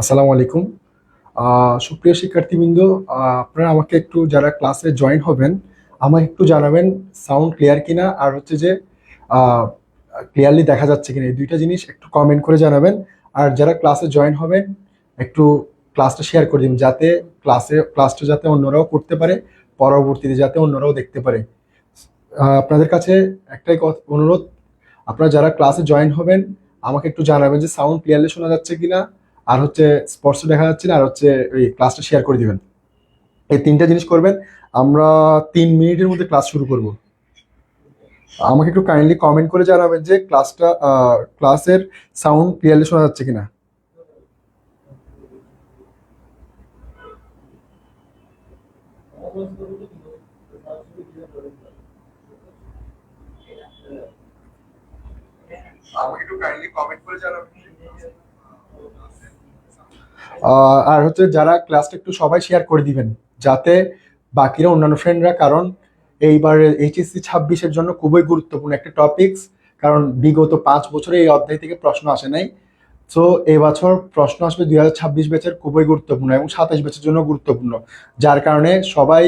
আসসালামু আলাইকুম। সুপ্রিয় শিক্ষার্থীবৃন্দ, আপনারা আমাকে একটু যারা ক্লাসে জয়েন হবেন আমাকে একটু জানাবেন সাউন্ড ক্লিয়ার কিনা, আর হচ্ছে যে ক্লিয়ারলি দেখা যাচ্ছে কিনা, এই দুইটা জিনিস একটু কমেন্ট করে জানাবেন। আর যারা ক্লাসে জয়েন হবেন একটু ক্লাসটা শেয়ার করে দিন, যাতে ক্লাসটা যাতে অন্যরাও করতে পারে, পরবর্তীতে যাতে অন্যরাও দেখতে পারে। আপনাদের কাছে একটাই অনুরোধ, আপনারা যারা ক্লাসে জয়েন হবেন আমাকে একটু জানাবেন যে সাউন্ড ক্লিয়ারলি শোনা যাচ্ছে কিনা, আর হচ্ছে স্পষ্ট দেখা যাচ্ছে না, আর হচ্ছে ওই ক্লাসটা শেয়ার করে দিবেন। এই তিনটা জিনিস করবেন। আমরা 3 মিনিটের মধ্যে ক্লাস শুরু করব। আমাকে একটু কাইন্ডলি কমেন্ট করে জানাবেন যে ক্লাসের সাউন্ড ক্লিয়ারলি শোনা যাচ্ছে কিনা। আমাকে একটু কাইন্ডলি কমেন্ট করে জানাবেন। আর হচ্ছে যারা ক্লাসটা একটু সবাই শেয়ার করে দিবেন, যাতে বাকিরা অন্যান্য ফ্রেন্ডরা, কারণ এইবার এইচএসসি 26-এর জন্য খুবই গুরুত্বপূর্ণ একটা টপিকস। কারণ বিগত 5 বছরে এই অধ্যায় থেকে প্রশ্ন আসে নাই। তো এবছর প্রশ্ন আসবে 2026 ব্যাচের, খুবই গুরুত্বপূর্ণ, এবং 27 ব্যাচের জন্য গুরুত্বপূর্ণ। যার কারণে সবাই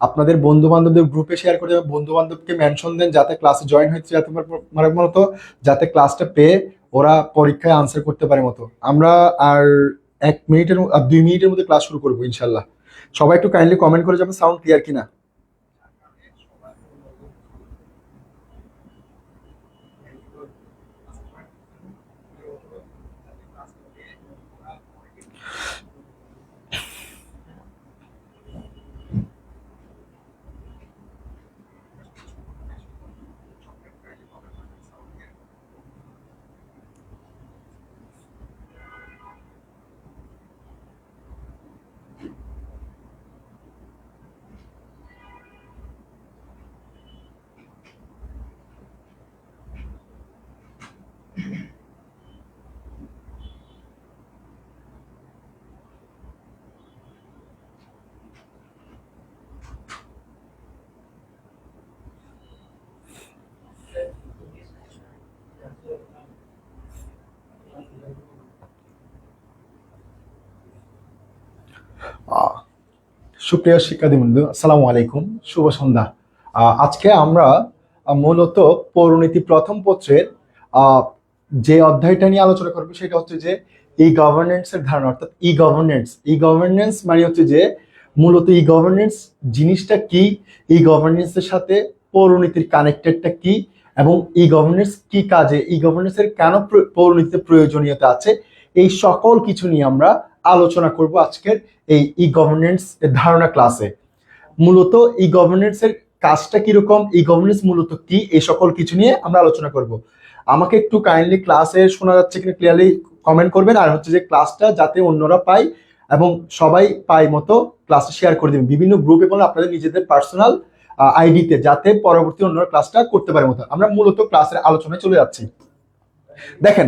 আপনাদের বন্ধু বান্ধবদের গ্রুপে শেয়ার করে দেবেন, বন্ধু বান্ধবকে মেনশন দেন যাতে ক্লাসে জয়েন হয়েছে, যাতে মানে মূলত যাতে ক্লাসটা পেয়ে ওরা পরীক্ষায় আনসার করতে পারে মতো। আমরা আর 2 মিনিটের মধ্যে ক্লাস শুরু করবো ইনশাল্লাহ। সবাই একটু কাইন্ডলি কমেন্ট করে যাবেন সাউন্ড ক্লিয়ার কিনা। আহ, সুপ্রিয় শিক্ষার্থীবৃন্দ, আসসালামু আলাইকুম, শুভ সন্ধ্যা। আজকে আমরা মূলত পৌরনীতি প্রথম পত্রের আহ, যে অধ্যায়টা নিয়ে আলোচনা করবো সেটা হচ্ছে যে ই গভর্নেন্স এর ধারণা, অর্থাৎ ই গভর্নেন্স মানে হচ্ছে যে মূলত ই গভর্নেন্স জিনিসটা কি, ই গভর্নেন্স এর সাথে পৌরনীতির কানেক্টেডটা কি, এবং ই গভর্নেন্স কি কাজে, ই গভর্নেন্স এর কেন পৌরনীতিতে প্রয়োজনীয়তা আছে, এই সকল কিছু নিয়ে আমরা আলোচনা করব আজকের এই ই গভর্নেন্স এর ধারণা ক্লাসে। মূলত ই গভর্নেন্স এর কাজটা কিরকম, ই গভর্নেন্স মূলত কি, এই সকল কিছু নিয়ে আমরা আলোচনা করব। আমাকে একটু কাইন্ডলি ক্লাসে শোনা যাচ্ছে কিনা ক্লিয়ারলি কমেন্ট করবেন, আর হচ্ছে যে ক্লাসটা যাতে অন্যরা পায় এবং সবাই পায় মতো ক্লাসটা শেয়ার করে দেবেন বিভিন্ন গ্রুপে, এবং আপনাদের নিজেদের পার্সোনাল আইডিতে, যাতে পরবর্তী অন্যরা ক্লাসটা করতে পারে মতো। আমরা মূলত ক্লাসের আলোচনায় চলে যাচ্ছি। দেখেন,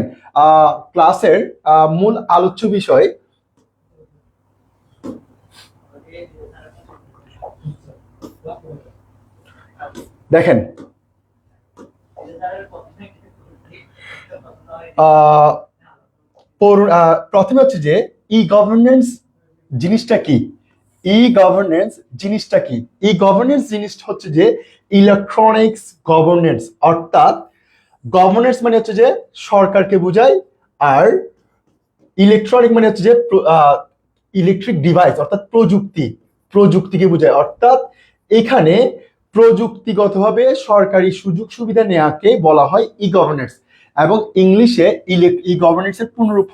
ক্লাসের মূল আলোচ্য বিষয়, দেখেন প্রথমে হচ্ছে যে ই গভর্নেন্স জিনিসটা কি। ই গভর্নেন্স জিনিসটা হচ্ছে যে ইলেকট্রনিক্স গভর্নেন্স, অর্থাৎ গভর্নেন্স মানে হচ্ছে যে সরকারকে বোঝায়, আর ইলেকট্রনিক মানে হচ্ছে যে ইলেকট্রিক ডিভাইস, অর্থাৎ প্রযুক্তিকে বোঝায়। অর্থাৎ এখানে প্রযুক্তিগতভাবে সরকারি সুযোগ সুবিধা নেওয়াকে বলা হয় ই গভর্নেন্স। এবং ইংলিশে ই গভর্নেন্স এর পূর্ণরূপ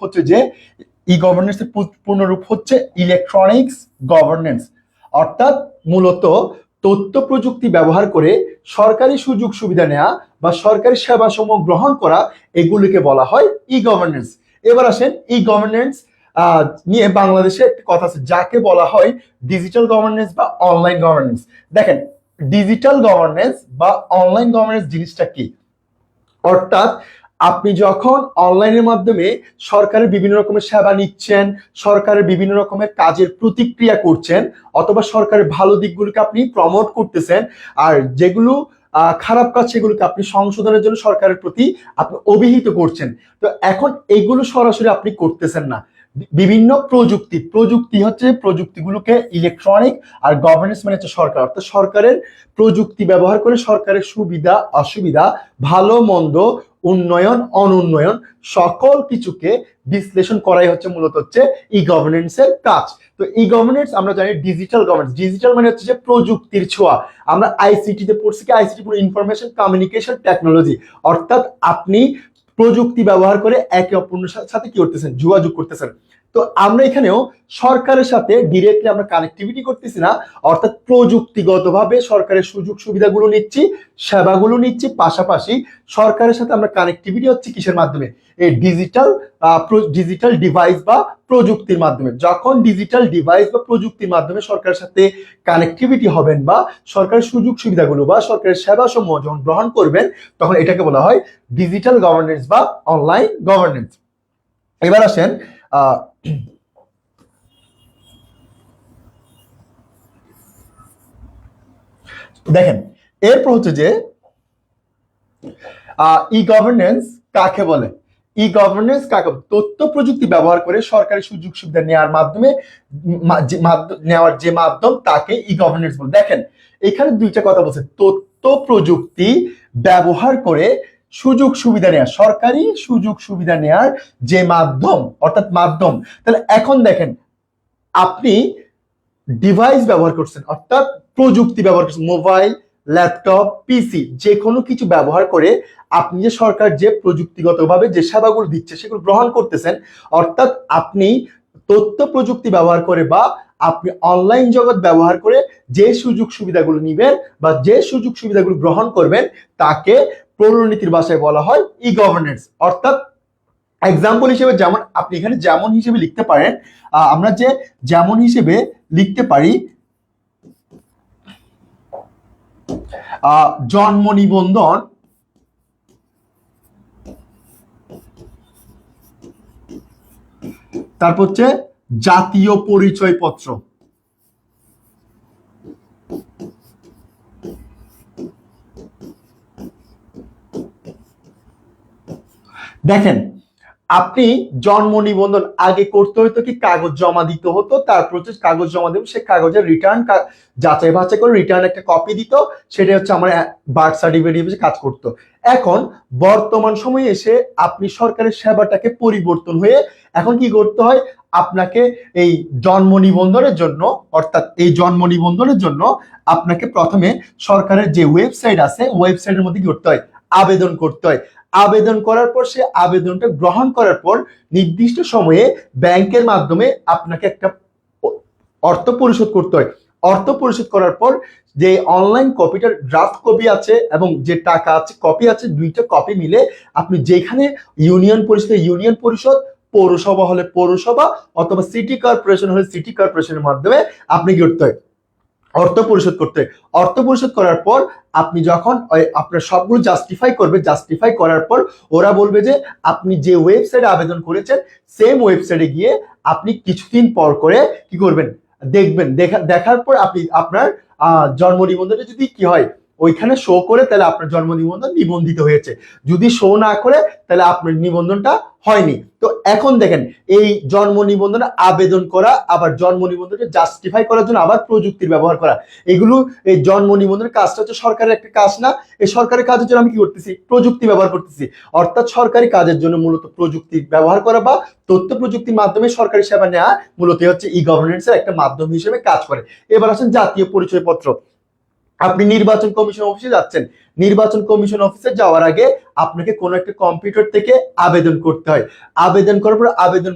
হচ্ছে ইলেকট্রনিক্স গভর্নেন্স। অর্থাৎ মূলত তথ্য প্রযুক্তি ব্যবহার করে সরকারি সুযোগ সুবিধা নেওয়া বা সরকারি সেবা সমূহ গ্রহণ করা, এগুলিকে বলা হয় ই গভর্নেন্স। এবার আসেন, ই গভর্নেন্স নিয়ে বাংলাদেশে একটা কথা আছে যাকে বলা হয় ডিজিটাল গভর্নেন্স বা অনলাইন গভর্নেন্স। দেখেন, ডিজিটাল গভর্নেন্স বা অনলাইন গভর্নেন্স জিনিসটা কি, অর্থাৎ আপনি যখন অনলাইনের মাধ্যমে সরকারের বিভিন্ন রকমের সেবা নিচ্ছেন, সরকারের বিভিন্ন রকমের কাজের প্রতিক্রিয়া করছেন, অথবা সরকারের ভালো দিকগুলোকে আপনি প্রমোট করতেছেন, আর যেগুলো খারাপ কাজ সেগুলোকে আপনি সংশোধনের জন্য সরকারের প্রতি আপনি অভিহিত করছেন। তো এখন এইগুলো সরাসরি আপনি করতেছেন না। বিভিন্ন প্রযুক্তি হচ্ছে প্রযুক্তিগুলোকে ইলেকট্রনিক, আর গভর্নেন্স মানে হচ্ছে সরকার, অর্থাৎ সরকারের প্রযুক্তি ব্যবহার করে সরকারের সুবিধা অসুবিধা, ভালো মন্দ, উন্নয়ন অনুন্নয়ন সকল কিছুকে বিশ্লেষণ করাই হচ্ছে মূলত হচ্ছে ই গভর্নেন্সের কাজ। তো ই গভর্নেন্স আমরা জানি ডিজিটাল গভর্নেন্স, ডিজিটাল মানে হচ্ছে যে প্রযুক্তির ছোঁয়া। আমরা আইসিটি তে পড়ছি কি, আইসিটি পুরো ইনফরমেশন কমিউনিকেশন টেকনোলজি, অর্থাৎ আপনি প্রযুক্তি ব্যবহার করে একে অপরের সাথে কি করতেছেন, যোগাযোগ করতেছেন। তো আমরা এখানেও সরকারের সাথে ডিরেক্টলি আমরা কানেক্টিভিটি করতেছি না, অর্থাৎ প্রযুক্তিগতভাবে সরকারের সুযোগ সুবিধাগুলো নিচ্ছি, সেবাগুলো নিচ্ছি, পাশাপাশি সরকারের সাথে আমরা কানেক্টিভিটি হচ্ছে কিসের মাধ্যমে, এই ডিজিটাল ডিভাইস বা প্রযুক্তির মাধ্যমে। যখন ডিজিটাল ডিভাইস বা প্রযুক্তির মাধ্যমে সরকারের সাথে কানেক্টিভিটি হবেন বা সরকারের সুযোগ সুবিধাগুলো বা সরকারের সেবা সমূহ যখন গ্রহণ করবেন, তখন এটাকে বলা হয় ডিজিটাল গভর্নেন্স বা অনলাইন গভর্নেন্স। এবার আসেন দেখেন, এরপর হচ্ছে যে ই গভর্নেন্স কাকে বলে। ই গভর্নেন্স কাকে বলে? তথ্য প্রযুক্তি ব্যবহার করে সরকারি সুযোগ সুবিধা নেওয়ার মাধ্যমে নেওয়ার যে মাধ্যম তাকে ই গভর্নেন্স বলে। দেখেন এখানে দুইটা কথা বলছে, তথ্য প্রযুক্তি ব্যবহার করে সুযোগ সুবিধা নেওয়া, সরকারি সুযোগ সুবিধা নেওয়ার যে মাধ্যম, অর্থাৎ মাধ্যম। তাহলে এখন দেখেন আপনি ডিভাইস ব্যবহার করছেন, অর্থাৎ প্রযুক্তি ব্যবহার করছেন, মোবাইল, ল্যাপটপ, পিসি, যে কোনো কিছু ব্যবহার করে আপনি যে সরকার যে প্রযুক্তিগতভাবে যে সেবাগুলো দিচ্ছে সেগুলো গ্রহণ করতেছেন। অর্থাৎ আপনি তথ্য প্রযুক্তি ব্যবহার করে বা আপনি অনলাইন জগৎ ব্যবহার করে যে সুযোগ সুবিধাগুলো নিবেন বা যে সুযোগ সুবিধাগুলো গ্রহণ করবেন তাকে পৌরনীতির ভাষায় বলা হয় ই গভর্নেন্স। অর্থাৎ এক্সাম্পল হিসেবে যেমন আপনি এখানে যেমন হিসেবে লিখতে পারেন, আমরা যে যেমন হিসেবে লিখতে পারি জন্ম নিবন্ধন, তারপর হচ্ছে জাতীয় পরিচয়পত্র। দেখেন আপনি জন্ম নিবন্ধন আগে করতে হতো কি, কাগজ জমা দিতে হতো, তারপর হচ্ছে কাগজ জমা দেবো, সে কাগজের রিটার্ন যাচাই বাছাই করে রিটার্ন একটা কপি দিত, সেটা হচ্ছে আমার বার্থ সার্টিফিকেট হিসেবে কাজ করতো। এখন বর্তমান সময়ে এসে আপনি সরকারের সেবাটাকে পরিবর্তন হয়ে এখন কি করতে হয়, আপনাকে এই জন্ম নিবন্ধনের জন্য, অর্থাৎ এই জন্ম নিবন্ধনের জন্য আপনাকে প্রথমে সরকারের যে ওয়েবসাইট আছে ওয়েবসাইটের মধ্যে কি করতে হয়, আবেদন করতে হয়। আবেদন করার পর সে আবেদনটা গ্রহণ করার পর নির্দিষ্ট সময়ে ব্যাংকের মাধ্যমে আপনাকে একটা অর্থ পরিশোধ করতে হয়। অর্থ পরিশোধ করার পর যে অনলাইন কপিটার ড্রাফট কপি আছে এবং যে টাকা আছে কপি আছে, দুইটা কপি মিলে আপনি যেখানে ইউনিয়ন পরিষদ, পৌরসভা হলে পৌরসভা, অথবা সিটি কর্পোরেশন হলে সিটি কর্পোরেশনের মাধ্যমে আপনি কি করতে হয়, অর্থ পরিশোধ করতে। অর্থ পরিশোধ করার পর আপনি যখন আপনার সবগুলো জাস্টিফাই করার পর ওরা বলবে যে আপনি যে ওয়েবসাইটে আবেদন করেছেন সেম ওয়েবসাইটে গিয়ে আপনি কিছুদিন পর করে কি করবেন, দেখবেন, দেখার পর আপনি আপনার জন্ম নিবন্ধনে যদি কি হয় ওইখানে শো করে তাহলে আপনার জন্ম নিবন্ধন নিবন্ধিত হয়েছে, যদি শো না করে তাহলে আপনার নিবন্ধনটা হয়নি। তো এখন দেখেন এই জন্ম নিবন্ধনে আবেদন করা, আবার জন্ম নিবন্ধনকে জাস্টিফাই করার জন্য আবার প্রযুক্তির ব্যবহার করা, এগুলো এই জন্ম নিবন্ধনের কাজটা হচ্ছে সরকারের একটা কাজ না, এই সরকারি কাজের জন্য আমি কি করতেছি, প্রযুক্তি ব্যবহার করতেছি। অর্থাৎ সরকারি কাজের জন্য মূলত প্রযুক্তি ব্যবহার করা বা তথ্য প্রযুক্তির মাধ্যমে সরকারি সেবা নেওয়া মূলত হচ্ছে ই গভর্নেন্সের একটা মাধ্যম হিসেবে কাজ করে। এবার আসেন জাতীয় পরিচয়পত্র। আপনি নির্বাচন কমিশন অফিসে যাচ্ছেন, নির্বাচন কমিশন অফিসে যাওয়ার আগে আপনাকে কোনো একটা কম্পিউটার থেকে আবেদন করতে হয়। আবেদন করার পর আবেদন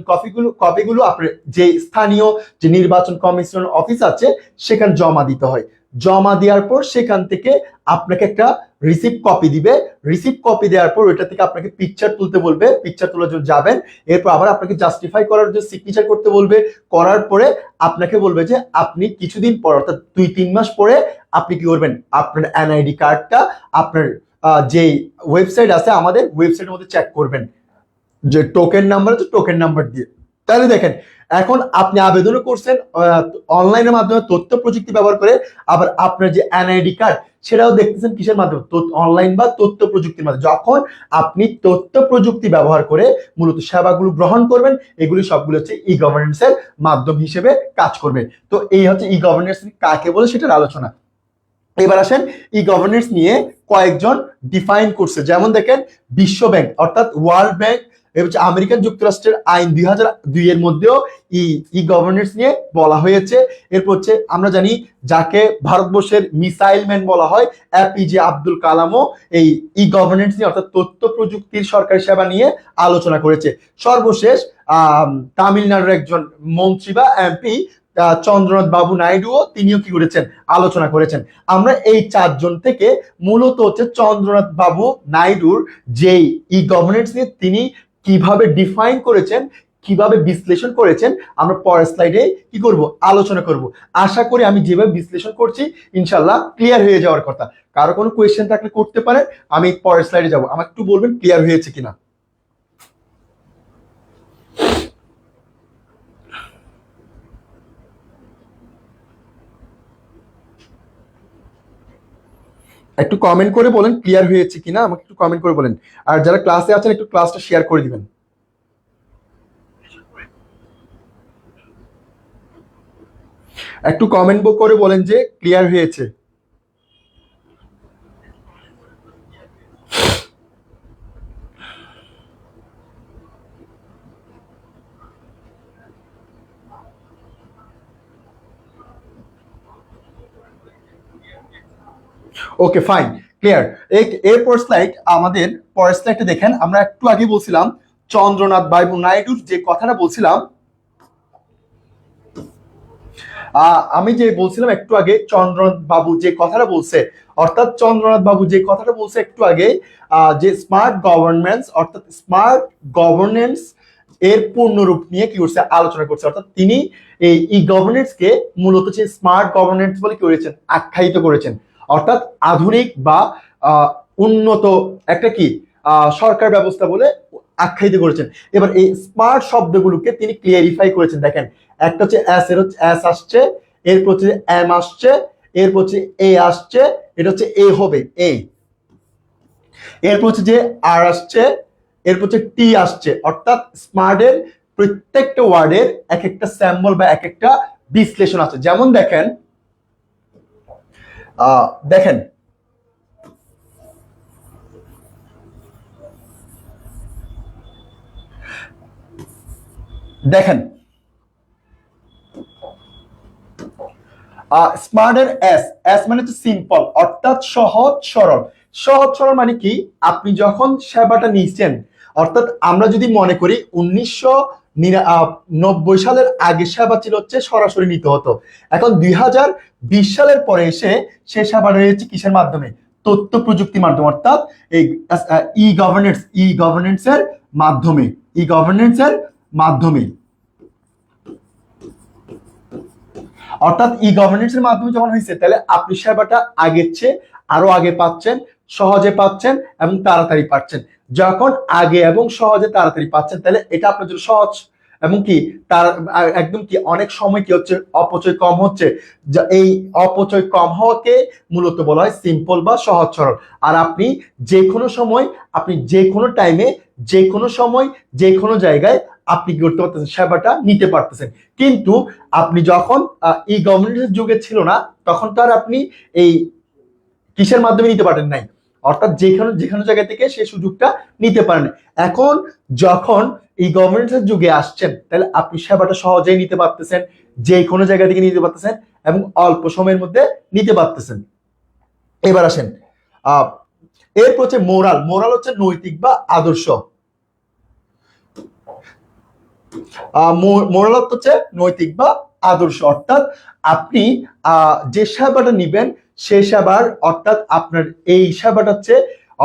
কপিগুলো আপনার যে স্থানীয় যে নির্বাচন কমিশন অফিস আছে সেখানে জমা দিতে হয়। জমা দেওয়ার পর সেখান থেকে আপনাকে একটা রিসিপ্ট কপি দিবে। রিসিপ্ট কপি দেওয়ার পর ওইটা থেকে আপনাকে পিকচার তুলতে বলবে, পিকচার তোলার জন্য যাবেন, এরপর আবার আপনাকে জাস্টিফাই করার জন্য সিগনেচার করতে বলবে। করার পরে আপনাকে বলবে যে আপনি কিছুদিন পর, অর্থাৎ 2-3 মাস পরে আপনি কি করবেন, আপনার এনআইডি কার্ডটা আপনার যে ওয়েবসাইট আছে আমাদের ওয়েবসাইটের মধ্যে চেক করবেন যে টোকেন নাম্বার আছে, টোকেন নাম্বার দিয়ে। তাহলে দেখেন এখন আপনি আবেদনও করছেন অনলাইনের মাধ্যমে তথ্য প্রযুক্তি ব্যবহার করে, আবার আপনার যে এনআইডি কার্ড সেটাও দেখতেছেন কিসের মাধ্যমে, অনলাইন বা তথ্য প্রযুক্তির মাধ্যমে। যখন আপনি তথ্য প্রযুক্তি ব্যবহার করে মূলত সেবাগুলো গ্রহণ করবেন, এগুলি সবগুলো হচ্ছে ই গভর্নেন্সের মাধ্যম হিসেবে কাজ করবে। তো এই হচ্ছে ই গভর্নেন্স কাকে বলে সেটার আলোচনা। এবার আসেন ই গভর্নেন্স নিয়ে কয়েকজন ডিফাইন করছে, যেমন দেখেন বিশ্ব ব্যাংক অর্থাৎ ওয়ার্ল্ড ব্যাংক হচ্ছে আমেরিকান যুক্তরাষ্ট্রের আইন 2002 এর মধ্যেও ই গভর্নেন্স নিয়ে বলা হয়েছে। এরপর হচ্ছে আমরা জানি যাকে ভারতবর্ষের মিসাইল ম্যান বলা হয় এপিজে আব্দুল কালামও এই ই গভর্নেন্স নিয়ে অর্থাৎ তথ্য প্রযুক্তির সরকারি সেবা নিয়ে আলোচনা করেছে। সর্বশেষ তামিলনাড়ুর একজন মন্ত্রী বা এমপি চন্দ্রনাথ বাবু নাইডুও তিনিও কি করেছেন, আলোচনা করেছেন। আমরা এই চারজন থেকে মূলত হচ্ছে চন্দ্রনাথ বাবু নাইডুর যেই ই গভর্নেন্স নিয়ে তিনি কিভাবে ডিফাইন করেছেন, কিভাবে বিশ্লেষণ করেছেন, আমরা পরের স্লাইডে কি করব, আলোচনা করব। আশা করি আমি যেভাবে বিশ্লেষণ করছি ইনশাল্লাহ ক্লিয়ার হয়ে যাওয়ার কথা। কারো কোনো কোয়েশ্চেন থাকলে করতে পারে, আমি পরের স্লাইডে যাব, আমাকে একটু বলবেন ক্লিয়ার হয়েছে কিনা। একটু কমেন্ট করে বলেন ক্লিয়ার হয়েছে কিনা, আমাকে একটু কমেন্ট করে বলেন। আর যারা ক্লাসে আছেন একটু ক্লাসটা শেয়ার করে দিবেন। একটু কমেন্ট করে বলেন যে ক্লিয়ার হয়েছে। Okay fine, clear. এরপর স্লাইড, আমাদের পরের স্লাইডটা দেখেন। আমরা একটু আগে বলছিলাম চন্দ্রনাথ বাবু নাইডুর যে কথাটা বলছিলাম, আমি যে বলছিলাম একটু আগে চন্দ্রনাথ বাবু যে কথাটা বলছে, অর্থাৎ চন্দ্রনাথ বাবু যে কথাটা বলছে একটু আগে, যে স্মার্ট গভর্নমেন্স অর্থাৎ স্মার্ট গভর্নেন্স এর পূর্ণরূপ নিয়ে কি করছে, আলোচনা করছে। অর্থাৎ তিনি এই ই গভর্নেন্সকে মূলত যে স্মার্ট গভর্নেন্স বলে কি করেছেন, আখ্যায়িত করেছেন। অর্থাৎ আধুনিক বা উন্নত একটা কি সরকার ব্যবস্থা বলে আখ্যায়িত করেছেন। এবার এই স্মার্ট শব্দগুলোকে তিনি ক্লিয়ারিফাই করেছেন। দেখেন একটা হচ্ছে এস, এর হচ্ছে এস আসছে, এরপর হচ্ছে এম আসছে, এরপর হচ্ছে এ আসছে, এটা হচ্ছে এ হবে এ, এরপর হচ্ছে যে আর আসছে, এরপর হচ্ছে টি আসছে। অর্থাৎ স্মার্টের প্রত্যেকটা ওয়ার্ডের এক একটা স্যাম্বল বা এক একটা বিশ্লেষণ আছে। যেমন দেখেন দেখেন দেখেন স্মার্টের এস, এস মানে হচ্ছে সিম্পল অর্থাৎ সহজ সরল। সহজ সরল মানে কি, আপনি যখন সেবাটা নিচ্ছেন, অর্থাৎ আমরা যদি মনে করি 1990 সালের আগে সেবা ছিল হচ্ছে সরাসরি নিতে হতো, এখন 2020 সালের পরে এসে সে সেবা রয়েছে কিসের মাধ্যমে, তথ্য প্রযুক্তির মাধ্যমে, অর্থাৎ এই ই গভর্নেন্সের মাধ্যমে, ই গভর্নেন্সের মাধ্যমে। অর্থাৎ ই গভর্নেন্সের মাধ্যমে যখন হয়েছে, তাহলে আপনি সেবাটা আগের চেয়ে আরো আগে পাচ্ছেন, সহজে পাচ্ছেন এবং তাড়াতাড়ি পাচ্ছেন। যখন আগে এবং সহজে তাড়াতাড়ি পাচ্ছেন, তাহলে এটা আপনার জন্য সহজ এবং কি তার একদম কি অনেক সময় কি হচ্ছে, অপচয় কম হচ্ছে। এই অপচয় কম হওয়াকে মূলত বলা হয় সিম্পল বা সহজ সরল। আর আপনি যে কোনো সময়, আপনি যে কোনো টাইমে, যে কোনো সময়, যে কোনো জায়গায় আপনি কি করতে পারতেছেন, সেবাটা নিতে পারতেছেন। কিন্তু আপনি যখন ই গভর্নেন্সের যুগে ছিল না, তখন তো আর আপনি এই কিসের মাধ্যমে নিতে পারেন নাই, অর্থাৎ যেখানে জায়গা থেকে সেই সুযোগটা নিতে পারেন। এখন যখন এই গভর্নেন্সের যুগে আসছেন, তাহলে আপনি সেবাটা সহজেই নিতে পারতেছেন, যে কোনো জায়গা থেকে নিতে পারতেছেন এবং অল্প সময়ের মধ্যে নিতে পারতেছেন। এবার আসেন এরপর হচ্ছে মোরাল। মোরাল হচ্ছে নৈতিক বা আদর্শ। মোরাল হচ্ছে নৈতিক বা আদর্শ, অর্থাৎ আপনি যে সেবাটা নিবেন সেই সেবার, অর্থাৎ আপনার এই সেবাটা হচ্ছে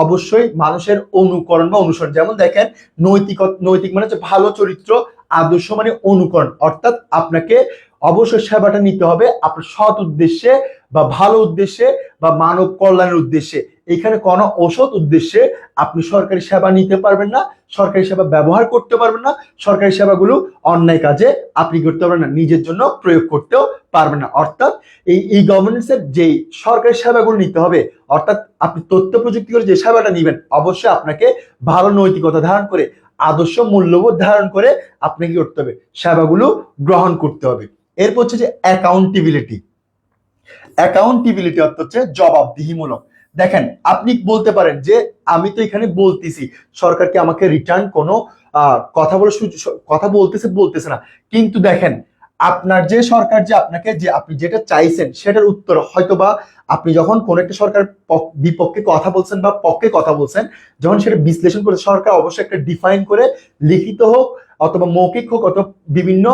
অবশ্যই মানুষের অনুকরণ বা অনুসরণ। যেমন দেখেন নৈতিক মানে হচ্ছে ভালো চরিত্র, আদর্শ মানে অনুকরণ। অর্থাৎ আপনাকে অবশ্যই সেবাটা নিতে হবে আপনার সৎ উদ্দেশ্যে বা ভালো উদ্দেশ্যে বা মানব কল্যাণের উদ্দেশ্যে। এখানে কোনো ওষুধ উদ্দেশ্যে আপনি সরকারি সেবা নিতে পারবেন না, সরকারি সেবা ব্যবহার করতে পারবেন না, সরকারি সেবাগুলো অন্যায় কাজে আপনি করতে পারবেন না, নিজের জন্য প্রয়োগ করতেও পারবেন না। অর্থাৎ এই গভর্নেন্সের যেই সরকারি সেবাগুলো নিতে হবে, অর্থাৎ আপনি তথ্য প্রযুক্তি করে যে সেবাটা নিবেন, অবশ্যই আপনাকে ভালো নৈতিকতা ধারণ করে, আদর্শ মূল্যবোধ ধারণ করে আপনাকে কি করতে হবে, সেবাগুলো গ্রহণ করতে হবে। এরপর হচ্ছে যে অ্যাকাউন্টেবিলিটি। অ্যাকাউন্টেবিলিটি অর্থ হচ্ছে জবাবদিহিমূলক। দেখেন, আপনি বলতে পারেন যে আমি তো এখানে বলতেছি সরকারকে আমাকে রিটার্ন কোনো কথা বলতেছে না, কিন্তু দেখেন আপনার যে সরকার যে আপনাকে যে আপনি যেটা চাইছেন সেটার উত্তর হয়তো বা আপনি যখন কোন একটা সরকার বিপক্ষে কথা বলছেন বা পক্ষে কথা বলছেন, যখন সেটা বিশ্লেষণ করে সরকার অবশ্যই একটা ডিফাইন করে, লিখিত হোক অথবা মৌখিক হোক অথবা বিভিন্ন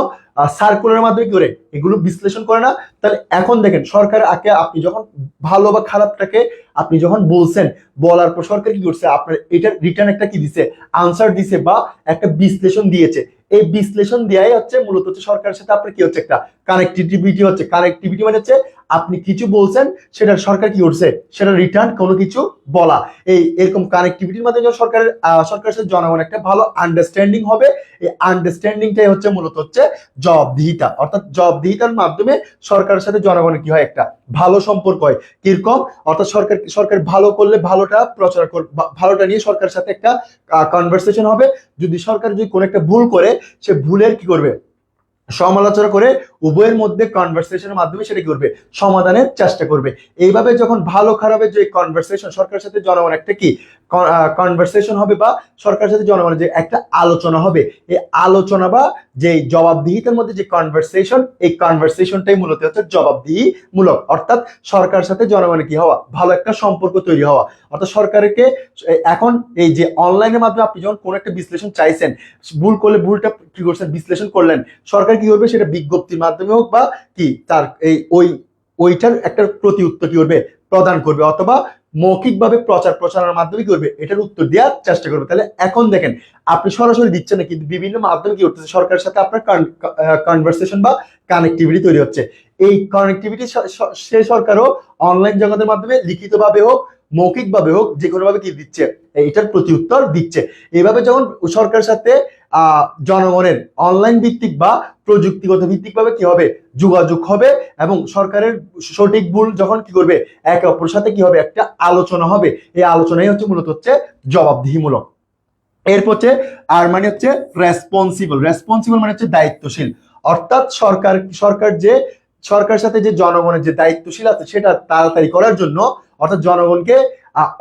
সার্কুলারের মাধ্যমে কি করে এগুলো বিশ্লেষণ করে না। তাহলে এখন দেখেন সরকার আগে আপনি যখন ভালো বা খারাপটাকে আপনি যখন বলছেন, বলার পর সরকার কি করছে, আপনার এটার রিটার্ন একটা কি দিছে, আনসার দিছে বা একটা বিশ্লেষণ দিয়েছে। এই বিশ্লেষণ দেওয়াই হচ্ছে মূলত হচ্ছে সরকারের সাথে আপনার কি হচ্ছে, একটা কানেক্টিভিটি হচ্ছে। কানেক্টিভিটি মানে হচ্ছে আপনি কিছু বলছেন, সেটা সরকার কি করছে, সেটা রিটার্ন কোনো কিছু বলা। এরকম কানেক্টিভিটির মাধ্যমে সরকারের সাথে জনগণ একটা ভালো আন্ডারস্ট্যান্ডিং হবে। এই আন্ডারস্ট্যান্ডিংটাই হচ্ছে মূলত হচ্ছে জবাবদিহিতা। অর্থাৎ জবাবদিহিতার মাধ্যমে সরকারের সাথে জনগণের কি হয়, একটা ভালো সম্পর্ক হয়। কিরকম, অর্থাৎ সরকার ভালো করলে ভালোটা প্রচার করবে, ভালোটা নিয়ে সরকারের সাথে একটা কনভারসেশন হবে। যদি সরকার যদি কোনো একটা ভুল করে, সে ভুলের কি করবে, সমালোচনা করে উভয়ের মধ্যে কনভারসেশনের মাধ্যমে সেটা কি করবে, সমাধানের চেষ্টা করবে। এইভাবে যখন ভালো খারাপের যে কনভারসেশন, সরকারের সাথে জনগণ একটা কি কনভারসেশন হবে বা সরকারের সাথে জনগণের যে একটা আলোচনা হবে, এই আলোচনা বা যে জবাবদিহিতার মধ্যে যে কনভারসেশন, এই কনভারসেশনটাই মূলত হচ্ছে জবাবদিহি মূলক। অর্থাৎ সরকারের সাথে জনগণের কি হওয়া, ভালো একটা সম্পর্ক তৈরি হওয়া। অর্থাৎ সরকারকে এখন এই যে অনলাইনের মাধ্যমে আপনি যখন কোনো একটা বিশ্লেষণ চাইছেন, ভুল করলে ভুলটা কি করছেন, বিশ্লেষণ করলেন, সরকার কি করবে, সেটা বিজ্ঞপ্তির মাধ্যমে হোক বা কি তার ওইটার একটা প্রতি উত্তর কি করবে, প্রদান করবে, অথবা মৌখিকভাবে প্রচারণার মাধ্যমে কি করবে, এটার উত্তর দেওয়ার চেষ্টা করবে। তাহলে এখন দেখেন আপনি সরাসরি দিচ্ছেন না, কিন্তু বিভিন্ন মাধ্যমে কি করতেছে, সরকারের সাথে আপনার কনভারসেশন বা কানেক্টিভিটি তৈরি হচ্ছে। এই কানেক্টিভিটি সে সরকারও অনলাইন জগতের মাধ্যমে লিখিতভাবে হোক মৌখিকভাবে হোক যে কোনো ভাবে কি দিচ্ছে, এটার প্রতি উত্তর দিচ্ছে। এইভাবে যখন সরকারের সাথে জনগণের অনলাইন ভিত্তিক বা প্রযুক্তিগত ভিত্তিক ভাবে কি হবে, যোগাযোগ হবে, এবং সরকারের সঠিক ভুল যখন কি করবে, একে অপরের সাথে কি হবে, একটা আলোচনা হবে। এই আলোচনাই হচ্ছে মূলত হচ্ছে জবাবদিহিমূলক। এরপর হচ্ছে আর মানে হচ্ছে রেসপন্সিবল মানে হচ্ছে দায়িত্বশীল। অর্থাৎ সরকারের সাথে যে জনগণের যে দায়িত্বশীল আছে সেটা তাড়াতাড়ি করার জন্য, অর্থাৎ জনগণকে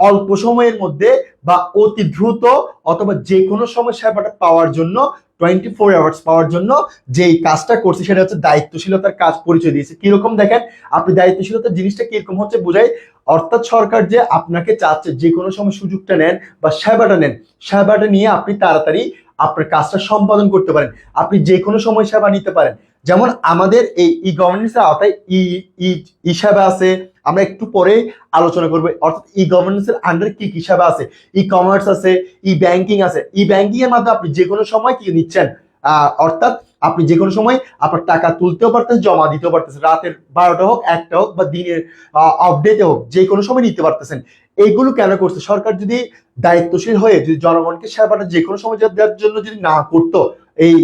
অল্প সময়ের মধ্যে বা অতি দ্রুত অথবা যে কোনো সময় সেবাটা পাওয়ার জন্য, 24 আওয়ার্স পাওয়ার জন্য যেই কাজটা করছে সেটা হচ্ছে দায়িত্বশীলতার কাজ পরিচয় দিয়েছে। কিরকম দেখেন, আপনি দায়িত্বশীলতার জিনিসটা কিরকম হচ্ছে বোঝাই। অর্থাৎ সরকার যে আপনাকে চাচ্ছে যে কোনো সময় সুযোগটা নেন বা সেবাটা নেন, সেবাটা নিয়ে আপনি তাড়াতাড়ি আপনার কাজটা সম্পাদন করতে পারেন, আপনি যে কোনো সময় সেবা নিতে পারেন। যেমন আমাদের এই গভর্নেন্সের আওতায় ই সেবা আছে, আমরা একটু পরে আলোচনা করবো। অর্থাৎ ই গভর্নেন্সের আন্ডারে কি কি সেবা আছে, ই কমার্স আছে, ই ব্যাংকিং আছে। ই ব্যাংকিং এর মাধ্যমে আপনি যে কোনো সময় কি নিচ্ছেন, অর্থাৎ আপনি যে কোনো সময় আপনার টাকা তুলতেও পারতেছেন, জমা দিতেও পারতেছেন, রাতের 12টা হোক, 1টা হোক বা দিনের অফ ডেতে হোক, যে কোনো সময় নিতে পারতেছেন। এইগুলো কেন করছে, সরকার যদি দায়িত্বশীল হয়ে যদি জনগণকে সেবাটা যে কোনো সময় দেওয়ার জন্য যদি না করতো, এই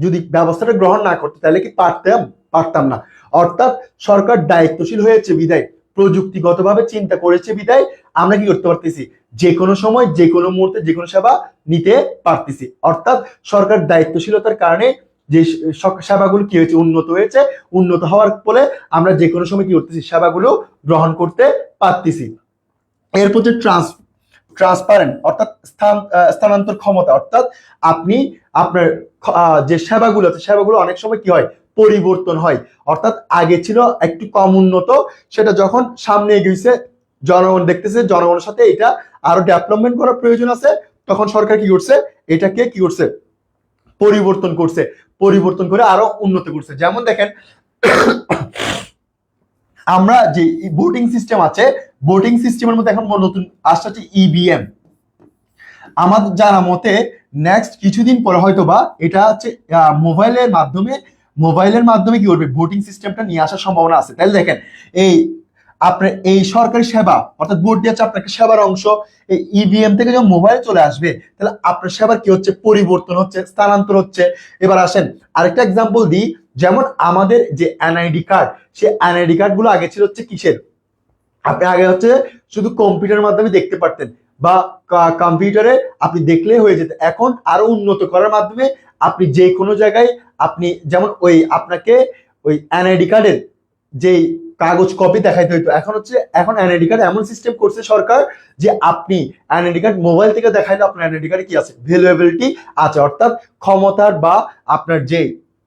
যদি ব্যবস্থাটা গ্রহণ না করতো, তাহলে কি পারতাম না। অর্থাৎ সরকার দায়িত্বশীল হয়েছে বিদায়, প্রযুক্তিগতভাবে চিন্তা করেছে বিদায় আমরা কি করতে পারতেছি, যে কোনো সময় যে কোনো মুহূর্তে যে কোনো সেবা নিতে পারতেছি। অর্থাৎ সরকার দায়িত্বশীলতার কারণে যে সেবাগুলো কি হয়েছে, উন্নত হয়েছে। উন্নত হওয়ার ফলে আমরা যে কোনো সময় কি করতেছি, সেবাগুলো গ্রহণ করতে পারতেছি। এরপর যে ট্রান্সপারেন্ট অর্থাৎ স্থানান্তর ক্ষমতা। অর্থাৎ আপনি আপনার যে সেবাগুলো আছে, সেবাগুলো অনেক সময় কি হয়, পরিবর্তন হয়। অর্থাৎ আগে ছিল একটু কম উন্নত, সেটা যখন সামনে এগিয়েছে, জনগণ দেখতেছে জনগণের সাথে এটা আরো ডেভেলপমেন্ট করার প্রয়োজন আছে, তখন সরকার কি করছে, এটাকে কি করছে, পরিবর্তন করে আরো উন্নত করছে। যেমন দেখেন আমরা যে ভোটিং সিস্টেম আছে, ভোটিং সিস্টেমের মধ্যে এখন নতুন আসছে ইভিএম। আমাদের জানা মতে নেক্সট কিছুদিন পরে হয়তো বা এটা হচ্ছে মোবাইলের মাধ্যমে কি করবে, ভোটিং সিস্টেমটা নিয়ে আসার সম্ভাবনা আছে। তাহলে দেখেন এই আপনার এই সরকারি সেবা অর্থাৎ ভোট দিয়ে আপনাকে সেবার অংশ এই ইভিএম থেকে যখন মোবাইল চলে আসবে, তাহলে আপনার সেবার কি হচ্ছে, পরিবর্তন হচ্ছে, স্থানান্তর হচ্ছে। এবার আসেন আরেকটা এক্সাম্পল দিই, যেমন আমাদের যে এনআইডি কার্ড, সেই এনআইডি কার্ড গুলো আগে ছিল হচ্ছে কিসের, আপনি আগে হচ্ছে শুধু কম্পিউটারের মাধ্যমে দেখতে পারতেন বা কম্পিউটারে আপনি দেখলে হয়ে যেত। এখন আরো উন্নত করার মাধ্যমে আপনি যে কোনো জায়গায় আপনি যেমন ওই আপনাকে ওই এনআইডি কার্ডের যে কাগজ কপি দেখাইতে হইতো, এখন এনআইডি কার্ড এমন সিস্টেম করছে সরকার যে আপনি এনআইডি কার্ড মোবাইল থেকে দেখাইলে আপনার এনআইডি কার্ডে কি আছে, ভ্যালুয়েবিলিটি আছে, অর্থাৎ ক্ষমতার বা আপনার যে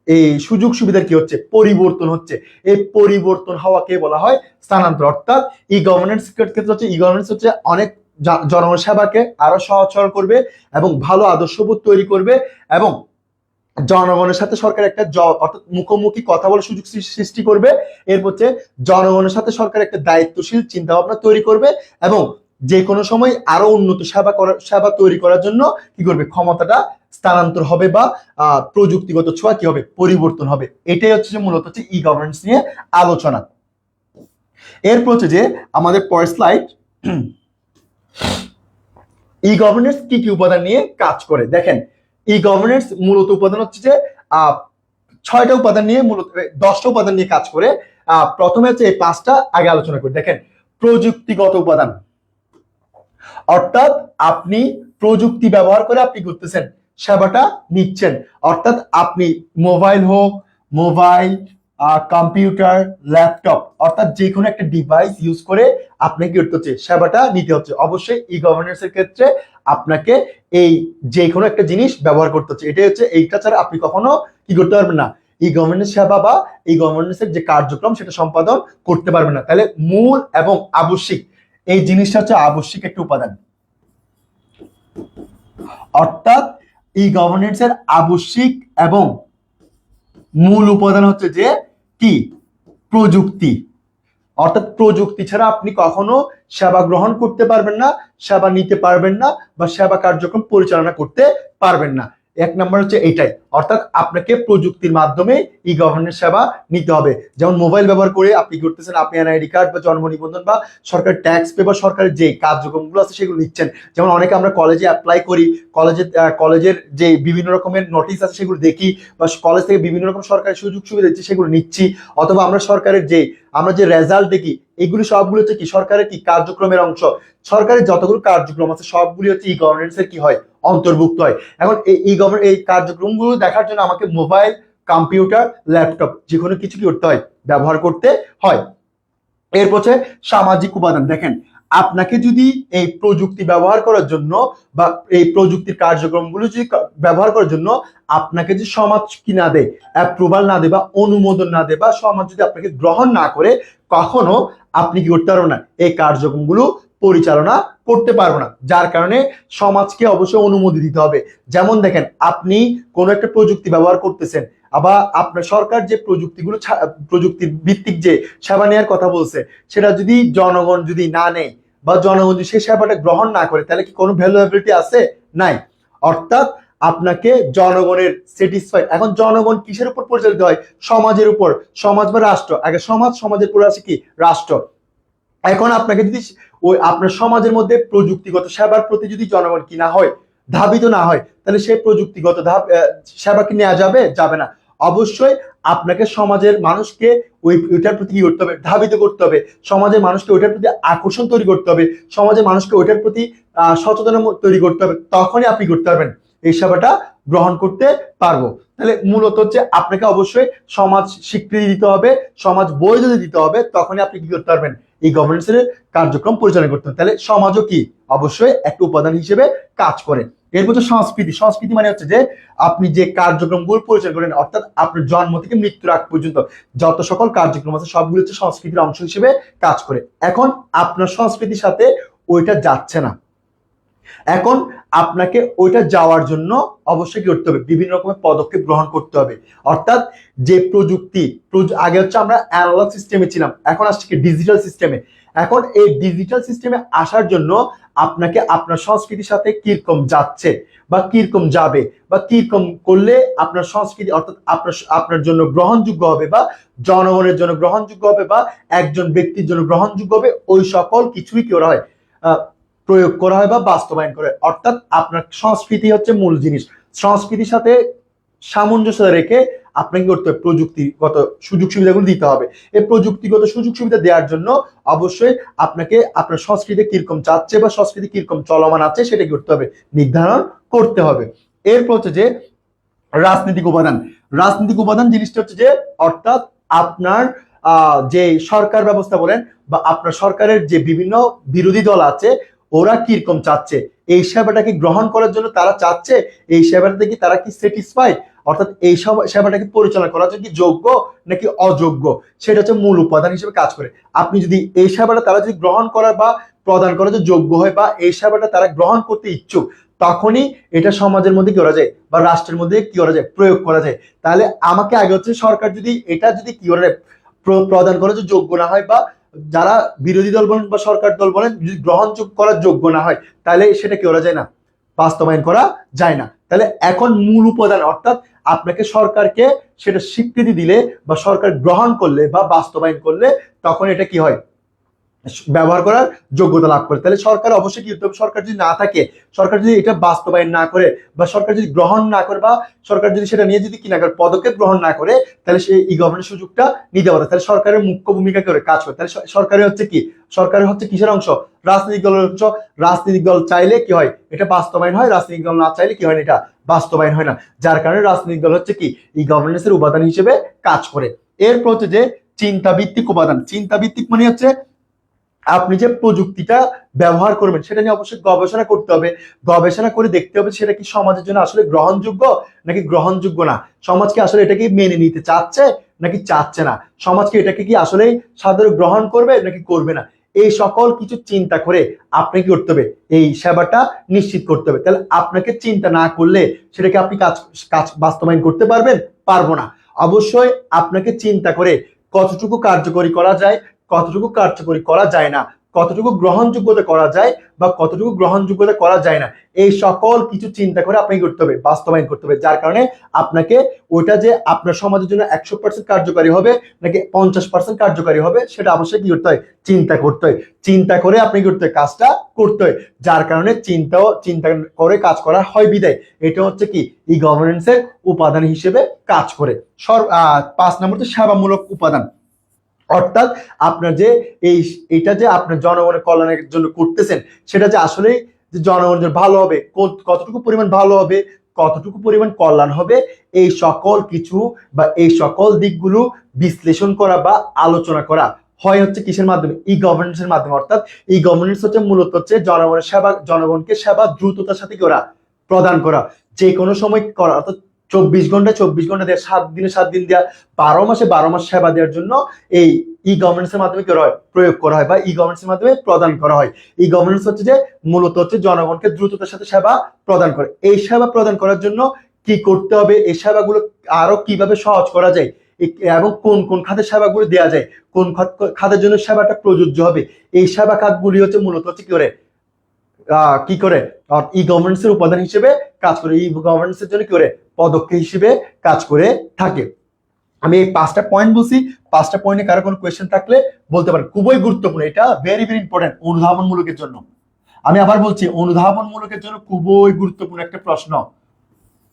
এই সুযোগ সুবিধার কি হচ্ছে, পরিবর্তন হচ্ছে। এই পরিবর্তন হওয়াকে বলা হয় স্থানান্তর। অর্থাৎ ই গভর্নেন্স ক্ষেত্রে হচ্ছে ই গভর্নেন্স হচ্ছে অনেক জনগণ সেবাকে আরো সহজ সরল করবে এবং ভালো আদর্শবোধ তৈরি করবে এবং জনগণের সাথে সরকার একটা অর্থাৎ মুখোমুখি কথা বলার সুযোগ সৃষ্টি করবে। এরপর হচ্ছে জনগণের সাথে সরকার একটা দায়িত্বশীল চিন্তা ভাবনা তৈরি করবে এবং যে কোনো সময় আরো উন্নত সেবা তৈরি করার জন্য কি করবে, ক্ষমতাটা স্থানান্তর হবে বা প্রযুক্তিগত ছোঁয়া কি হবে, পরিবর্তন হবে। এটাই হচ্ছে যে মূলত হচ্ছে ই গভর্নেন্স নিয়ে আলোচনা। এরপর হচ্ছে যে আমাদের পরের স্লাইড, ই গভর্নেন্স কি কি উপাদান নিয়ে কাজ করে। দেখেন ই গভর্নেন্স মূলত উপাদান হচ্ছে যে 6টা উপাদান নিয়ে, মূলত 10টা উপাদান নিয়ে কাজ করে। প্রথমে হচ্ছে এই 5টা আগে আলোচনা করি। দেখেন প্রযুক্তিগত উপাদান, অর্থাৎ আপনি প্রযুক্তি ব্যবহার করে আপনি করতেছেন, সেবাটা নিচ্ছেন। অর্থাৎ আপনি মোবাইল, কম্পিউটার, ল্যাপটপ, অর্থাৎ যে কোনো একটা ডিভাইস ইউজ করে আপনাকে কি করতে হচ্ছে, সেবাটা নিতে হচ্ছে। অবশ্যই ই গভর্নেন্স এর ক্ষেত্রে আপনাকে এই যে কোনো একটা জিনিস ব্যবহার করতে হচ্ছে। এটাই হচ্ছে, এইটা ছাড়া আপনি কখনো কি করতে পারবেন না, ই গভর্নেন্স সেবা বা ই গভর্নেন্স এর যে কার্যক্রম সেটা সম্পাদন করতে পারবেন না। তাহলে মূল এবং আবশ্যিক এই জিনিসটা হচ্ছে আবশ্যিক একটা উপাদান। অর্থাৎ ই গভর্নেন্স এর আবশ্যিক এবং মূল উপাদান হচ্ছে যে কি, প্রযুক্তি। অর্থাৎ প্রযুক্তি ছাড়া আপনি কখনো সেবা গ্রহণ করতে পারবেন না, সেবা নিতে পারবেন না বা সেবা কার্যক্রম পরিচালনা করতে পারবেন না। এক নম্বর হচ্ছে এটাই, অর্থাৎ আপনাকে প্রযুক্তির মাধ্যমে ই গভর্নেন্স সেবা নিতে হবে। যেমন মোবাইল ব্যবহার করে আপনি করতেছেন, আপনি এনআইডি কার্ড বা জন্ম নিবন্ধন বা সরকার ট্যাক্স পে বা সরকারের যে কার্যক্রমগুলো আছে সেগুলো নিচ্ছেন। যেমন অনেকে আমরা কলেজে অ্যাপ্লাই করি, কলেজের যে বিভিন্ন রকমের নোটিশ আছে সেগুলো দেখি, বা কলেজ থেকে বিভিন্ন রকম সরকারি সুযোগ সুবিধা দিচ্ছে সেগুলো নিচ্ছি, অথবা আমরা সরকারের আমরা যে রেজাল্ট দেখি, এগুলি সবগুলো হচ্ছে কি সরকারের কি কার্যক্রমের অংশ। সরকারের যতগুলো কার্যক্রম আছে সবগুলি হচ্ছে ই গভর্নেন্স এর কি হয়, অন্তর্ভুক্ত হয়। এখন এই কার্যক্রমগুলো দেখার জন্য আমাকে মোবাইল, কম্পিউটার, ল্যাপটপ যে কোনো কিছু কি করতে হয়, ব্যবহার করতে হয়। এরপর হচ্ছে সামাজিক উপাদান। দেখেন আপনাকে যদি এই প্রযুক্তি ব্যবহার করার জন্য বা এই প্রযুক্তির কার্যক্রমগুলো যদি ব্যবহার করার জন্য আপনাকে যে সমাজ কি না দেয়, অ্যাপ্রুভাল না দেয় বা অনুমোদন না দেয় বা সমাজ যদি আপনাকে গ্রহণ না করে, কখনো আপনি কি করতে পারবেন না, এই কার্যক্রমগুলো পরিচালনা করতে পারবো না। যার কারণে সমাজকে অবশ্যই অনুমতি দিতে হবে। যেমন দেখেন আপনি কোন একটা প্রযুক্তি ব্যবহার করতেছেন, আবার আপনার সরকার যে প্রযুক্তির ভিত্তিক যে সেবা নেওয়ার কথা বলছে, সেটা যদি জনগণ যদি না নেয় বা জনগণ যদি সেই সেবাটা গ্রহণ না করে, তাহলে কি কোনো ভ্যালুয়েবিলিটি আছে? নাই। অর্থাৎ আপনাকে জনগণের স্যাটিসফাইড, এখন জনগণ কিসের উপর পরিচালিত হয়, সমাজের উপর। সমাজ বা রাষ্ট্র, আগে সমাজের পরে আছে কি রাষ্ট্র। এখন আপনাকে যদি ওই আপনার সমাজের মধ্যে প্রযুক্তিগত সেবার প্রতি যদি জনগণ কি না হয়, ধাবিত না হয়, তাহলে সেই প্রযুক্তিগত সেবা কি নেওয়া যাবে না। অবশ্যই আপনাকে সমাজের মানুষকে ওইটার প্রতি কি করতে হবে, ধাবিত করতে হবে। সমাজের মানুষকে ওইটার প্রতি আকর্ষণ তৈরি করতে হবে, সমাজের মানুষকে ওইটার প্রতি সচেতনতা তৈরি করতে হবে। তখনই আপনি করতে পারবেন, এই সেবাটা গ্রহণ করতে পারবো। তাহলে মূলত হচ্ছে আপনাকে অবশ্যই সমাজ স্বীকৃতি দিতে হবে, সমাজ বৈধতা দিতে হবে, তখনই আপনি কি করতে পারবেন, এই গভর্নেন্স এর কার্যক্রম পরিচালনা করতে হবে। তাহলে সমাজও কি অবশ্যই একটা উপাদান হিসেবে কাজ করে। এরপর হচ্ছে সংস্কৃতি মানে হচ্ছে যে আপনি যে কার্যক্রমগুলো পরিচালনা করেন, অর্থাৎ আপনার জন্ম থেকে মৃত্যুর আগ পর্যন্ত যত সকল কার্যক্রম আছে সবগুলো হচ্ছে সংস্কৃতির অংশ হিসেবে কাজ করে। এখন আপনার সংস্কৃতির সাথে ওইটা যাচ্ছে না, এখন আপনাকে ওইটা যাওয়ার জন্য অবশ্যই কি করতে হবে, বিভিন্ন রকমের পদক্ষেপ গ্রহণ করতে হবে। অর্থাৎ যে প্রযুক্তি, আগে হচ্ছে আমরা অ্যানালগ সিস্টেমে ছিলাম, এখন আসছে কি ডিজিটাল সিস্টেমে। এখন এই ডিজিটাল সিস্টেমে আসার জন্য আপনাকে আপনার সংস্কৃতির সাথে কিরকম যাচ্ছে বা কিরকম যাবে বা কিরকম করলে আপনার সংস্কৃতি অর্থাৎ আপনার আপনার জন্য গ্রহণযোগ্য হবে বা জনগণের জন্য গ্রহণযোগ্য হবে বা একজন ব্যক্তির জন্য গ্রহণযোগ্য হবে, ওই সকল কিছুই কি করা হয়, প্রয়োগ করা হয় বা বাস্তবায়ন করে। অর্থাৎ আপনার সংস্কৃতি হচ্ছে মূল জিনিস। সংস্কৃতির সাথে সামঞ্জস্য রেখে আপনাকে করতে হবে প্রযুক্তিগত সুযোগ সুবিধাগুলো দিতে হবে। এই প্রযুক্তিগত সুযোগ সুবিধা দেওয়ার জন্য অবশ্যই আপনাকে আপনার সংস্কৃতি কিরকম চাচ্ছে বা সংস্কৃতি কিরকম চলমান আছে সেটা কি করতে হবে, নির্ধারণ করতে হবে। এরপর হচ্ছে যে রাজনৈতিক উপাদান। রাজনৈতিক উপাদান জিনিসটা হচ্ছে যে অর্থাৎ আপনার যে সরকার ব্যবস্থা বলেন বা আপনার সরকারের যে বিভিন্ন বিরোধী দল আছে ওরা কিরকম চাচ্ছে, এই সেবাটাকে গ্রহণ করার জন্য তারা চাচ্ছে, এই সেবাটা থেকে তারা কি স্যাটিসফাইড, অর্থাৎ এই সব সেবাটাকে পরিচালনা করার জন্য কি যোগ্য নাকি অযোগ্য, সেটা হচ্ছে মূল উপাদান হিসেবে কাজ করে। আপনি যদি এই সেবাটা তারা যদি গ্রহণ করার বা প্রদান করার জন্য যোগ্য হয় বা এই সেবাটা তারা গ্রহণ করতে ইচ্ছুক, তখনই এটা সমাজের মধ্যে কি করা যায় বা রাষ্ট্রের মধ্যে কি করা যায়, প্রয়োগ করা যায়। তাহলে আমাকে আগে হচ্ছে সরকার যদি এটা যদি কি করে প্রদান করার জন্য যোগ্য না হয় বা যারা বিরোধী দল বলেন বা সরকার দল বলেন যদি গ্রহণ করার যোগ্য না হয়, তাহলে সেটা কি করা যায় না, বাস্তবায়ন করা যায় না। তাহলে এখন মূল উপাদান অর্থাৎ আপনাকে সরকারকে সেটা স্বীকৃতি দিলে বা সরকার গ্রহণ করলে বা বাস্তবায়ন করলে তখন এটা কি হয়, ব্যবহার করার যোগ্যতা লাভ করে। তাহলে সরকার অবশ্যই কি করতে হবে, সরকার যদি না থাকে, সরকার যদি এটা বাস্তবায়ন না করে বা সরকার যদি গ্রহণ না করে বা সরকার যদি সেটা নিয়ে যদি কি না করে পদক্ষেপ গ্রহণ না করে, তাহলে সেই ই গভর্নমেন্ট সুযোগটা নিতে পারে। তাহলে সরকারের মুখ্য ভূমিকা করে কাজ করে। তাহলে সরকারের হচ্ছে কি, সরকারের হচ্ছে কিসের অংশ, রাজনৈতিক দলের অংশ। রাজনৈতিক দল চাইলে কি হয়, এটা বাস্তবায়ন হয়, রাজনৈতিক দল না চাইলে কি হয় না, এটা বাস্তবায়ন হয় না। যার কারণে রাজনৈতিক দল হচ্ছে কি ই গভর্নেন্সের উপাদান হিসেবে কাজ করে। এরপর হচ্ছে যে চিন্তাভিত্তিক উপাদান। চিন্তাভিত্তিক মানে হচ্ছে আপনি যে প্রযুক্তিটা ব্যবহার করবেন সেটা নিয়ে অবশ্যই গবেষণা করতে হবে। গবেষণা করে দেখতে হবে সেটা কি সমাজের জন্য আসলে গ্রহণযোগ্য নাকি গ্রহণযোগ্য না, সমাজকে আসলে এটাকে মেনে নিতে চাচ্ছে নাকি চাচ্ছে না, সমাজকে এটাকে কি আসলে সাদরে গ্রহণ করবে নাকি করবে না, এই সকল কিছু চিন্তা করে আপনি কি করতে হবে, এই সেবাটা নিশ্চিত করতে হবে। তাহলে আপনাকে চিন্তা না করলে সেটাকে আপনি কাজ কাজ বাস্তবায়ন করতে পারবেন, পারবো না। অবশ্যই আপনাকে চিন্তা করে কতটুকু কার্যকরী করা যায়, কতটুকু কার্যকরী করা যায় না, কতটুকু গ্রহণযোগ্যতা করা যায় বা কতটুকু গ্রহণযোগ্যতা করা যায় না, এই সকল কিছু চিন্তা করে আপনাকে করতে হবে, বাস্তবায়ন করতে হবে। যার কারণে আপনাকে ওইটা যে আপনার সমাজের জন্য 100% কার্যকারী হবে নাকি 50% কার্যকারী হবে সেটা অবশ্যই কি করতে হয়, চিন্তা করতে হয়। চিন্তা করে আপনি করতে হয়, কাজটা করতে হয়। যার কারণে চিন্তা করে কাজ করা হয় বিদায় এটা হচ্ছে কি ই গভর্নেন্সের উপাদান হিসেবে কাজ করে। 5 নম্বর তো সেবামূলক উপাদান। অর্থাৎ আপনার যে এইটা যে আপনার জনগণের কল্যাণের জন্য করতেছেন সেটা যে আসলে যে জনগণের ভালো হবে, কতটুকু পরিমাণ ভালো হবে, কতটুকু পরিমাণ কল্যাণ হবে, এই সকল কিছু বা এই সকল দিকগুলো বিশ্লেষণ করা বা আলোচনা করা হয় হচ্ছে কিসের মাধ্যমে, ই গভর্নেন্সের মাধ্যমে। অর্থাৎ ই গভর্নেন্স হচ্ছে মূলত হচ্ছে জনগণের সেবা, জনগণকে সেবা দ্রুততার সাথে করা, প্রদান করা, যে কোনো সময় করা। অর্থাৎ 24 ঘন্টা দেওয়া, 7 দিনে 7 দিন দেওয়া, 12 মাসে 12 মাস সেবা দেওয়ার জন্য এই ই গভর্নেন্সের মাধ্যমে করা হয়, প্রয়োগ করা হয় বা ই গভর্নেন্সের মাধ্যমে প্রদান করা হয়। ই গভর্নেন্স হচ্ছে যে মূলত হচ্ছে জনগণকে দ্রুততার সাথে সেবা প্রদান করে। এই সেবা প্রদান করার জন্য কি করতে হবে, এই সেবাগুলো আরো কিভাবে সহজ করা যায় এবং কোন কোন খাতের সেবাগুলো দেওয়া যায়, কোন খাতের জন্য সেবাটা প্রযোজ্য হবে, এই সেবা খাতগুলি হচ্ছে মূলত হচ্ছে কি করে ই গভর্নেন্সের উপাদান হিসেবে কাজ করে, ই গভর্নেন্সের জন্য কি করে পদক্ষেপ হিসেবে কাজ করে থাকে। আমি এই 5টা পয়েন্ট বলছি, 5টা পয়েন্টে কারো কোনো কোয়েশ্চেন থাকলে বলতে পারেন। খুবই গুরুত্বপূর্ণ, এটা ভেরি ভেরি ইম্পর্টেন্ট অনুধাবনমূলকের জন্য। আমি আবার বলছি অনুধাবনমূলকের জন্য খুবই গুরুত্বপূর্ণ একটা প্রশ্ন।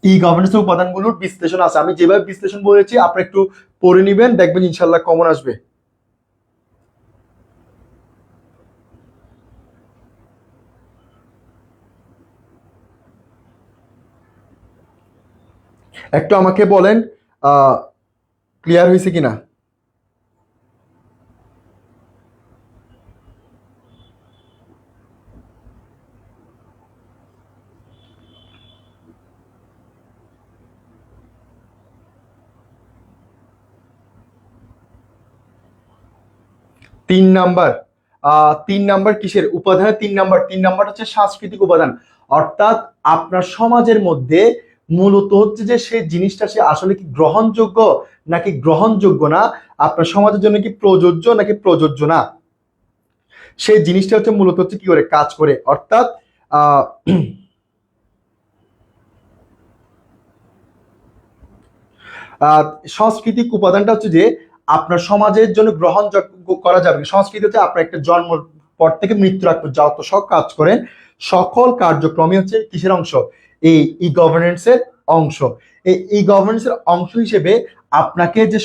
ই গভর্নেন্সের উপাদানগুলোর বিশ্লেষণ আছে, আমি যেভাবে বিশ্লেষণ বলেছি আপনি একটু পড়ে নিবেন, দেখবেন ইনশাল্লাহ কমন আসবে। একটু আমাকে বলেন ক্লিয়ার হয়েছে কিনা। 3 নাম্বার, 3 নাম্বার কিসের উপাদানের 3 নাম্বার, 3 নাম্বার হচ্ছে সাংস্কৃতিক উপাদান। অর্থাৎ আপনার সমাজের মধ্যে মূলত হচ্ছে যে সেই জিনিসটা সে আসলে কি গ্রহণযোগ্য নাকি গ্রহণযোগ্য না, আপনার সমাজের জন্য কি প্রযোজ্য নাকি প্রযোজ্য না। সেই জিনিসটা হচ্ছে মূলত হচ্ছে কি করে কাজ করে, অর্থাৎ আহ সাংস্কৃতিক উপাদানটা হচ্ছে যে আপনার সমাজের জন্য গ্রহণযোগ্য করা যাবে। সংস্কৃতি হচ্ছে আপনার একটা জন্ম পর থেকে মৃত্যু রাখতে যত সব কাজ করেন সকল কার্যক্রমই হচ্ছে কিসের অংশ, এই ই গভর্নেন্সের অংশ। এই ই গভর্নেন্সের অংশ হিসেবে আপনাকে যে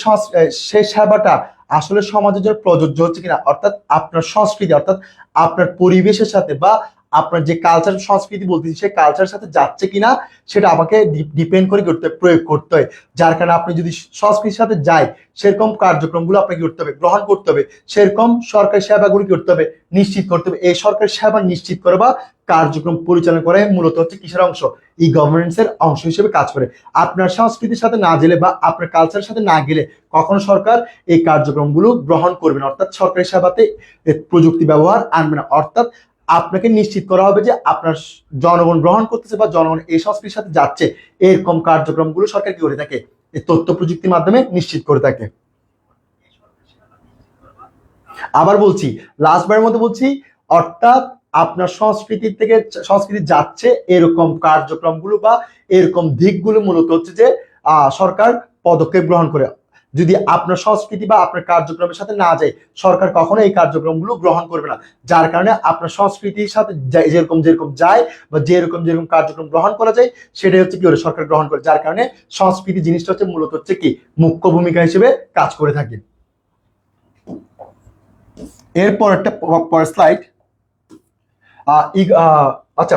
সেই সেবাটা আসলে সমাজের জন্য প্রযোজ্য হচ্ছে কিনা, অর্থাৎ আপনার সংস্কৃতি অর্থাৎ আপনার পরিবেশের সাথে বা আপনার যে কালচার সংস্কৃতি বলতেছি সেই কালচারের সাথে যাচ্ছে কিনা সেটা আমাকে ডিপেন্ড করে করতে প্রয়োগ করতে হয়। যার কারণে আপনি যদি সংস্কৃতির সাথে যায় সেরকম কার্যক্রমগুলো আপনাকে করতে হবে, গ্রহণ করতে হবে, সেরকম সরকারি সেবাগুলি করতে হবে, নিশ্চিত করতে হবে। এই সরকারি সেবা নিশ্চিত করে বা কার্যক্রম পরিচালনা করে মূলত হচ্ছে কিসের অংশ, ই গভর্নেন্সের অংশ হিসেবে কাজ করে। আপনার সংস্কৃতির সাথে না গেলে বা আপনার কালচারের সাথে না গেলে কখনো সরকার এই কার্যক্রমগুলো গ্রহণ করবে না, অর্থাৎ সরকারি সেবাতে প্রযুক্তি ব্যবহার আনবে না। অর্থাৎ আপনাকে নিশ্চিত করা হবে যে আপনার জনগণ গ্রহণ করতেছে বা জনগণ এই সংস্কৃতির সাথে যাচ্ছে, এরকম কার্যক্রমগুলো সরকার কি করে থাকে, এই তথ্য প্রযুক্তির মাধ্যমে নিশ্চিত করে থাকে। আবার বলছি, লাস্টবারের মধ্যে বলছি, অর্থাৎ আপনার সংস্কৃতি থেকে সংস্কৃতি যাচ্ছে এরকম কার্যক্রমগুলো বা এরকম দিকগুলো মূলত হচ্ছে যে সরকার পদক্ষেপ গ্রহণ করে। যদি আপনার সংস্কৃতি বা আপনার কার্যক্রমের সাথে না যায় সরকার কখনো এই কার্যক্রমগুলো গ্রহণ করবে না। যার কারণে আপনার সংস্কৃতির সাথে যেরকম যেরকম যায় বা যেরকম যেরকম কার্যক্রম গ্রহণ করা যায় সেটাই হচ্ছে কি করে সরকার গ্রহণ করে। যার কারণে সংস্কৃতি জিনিসটা হচ্ছে মূলত হচ্ছে কি মুখ্য ভূমিকা হিসেবে কাজ করে থাকে। এরপর একটা পরের স্লাইড। আচ্ছা,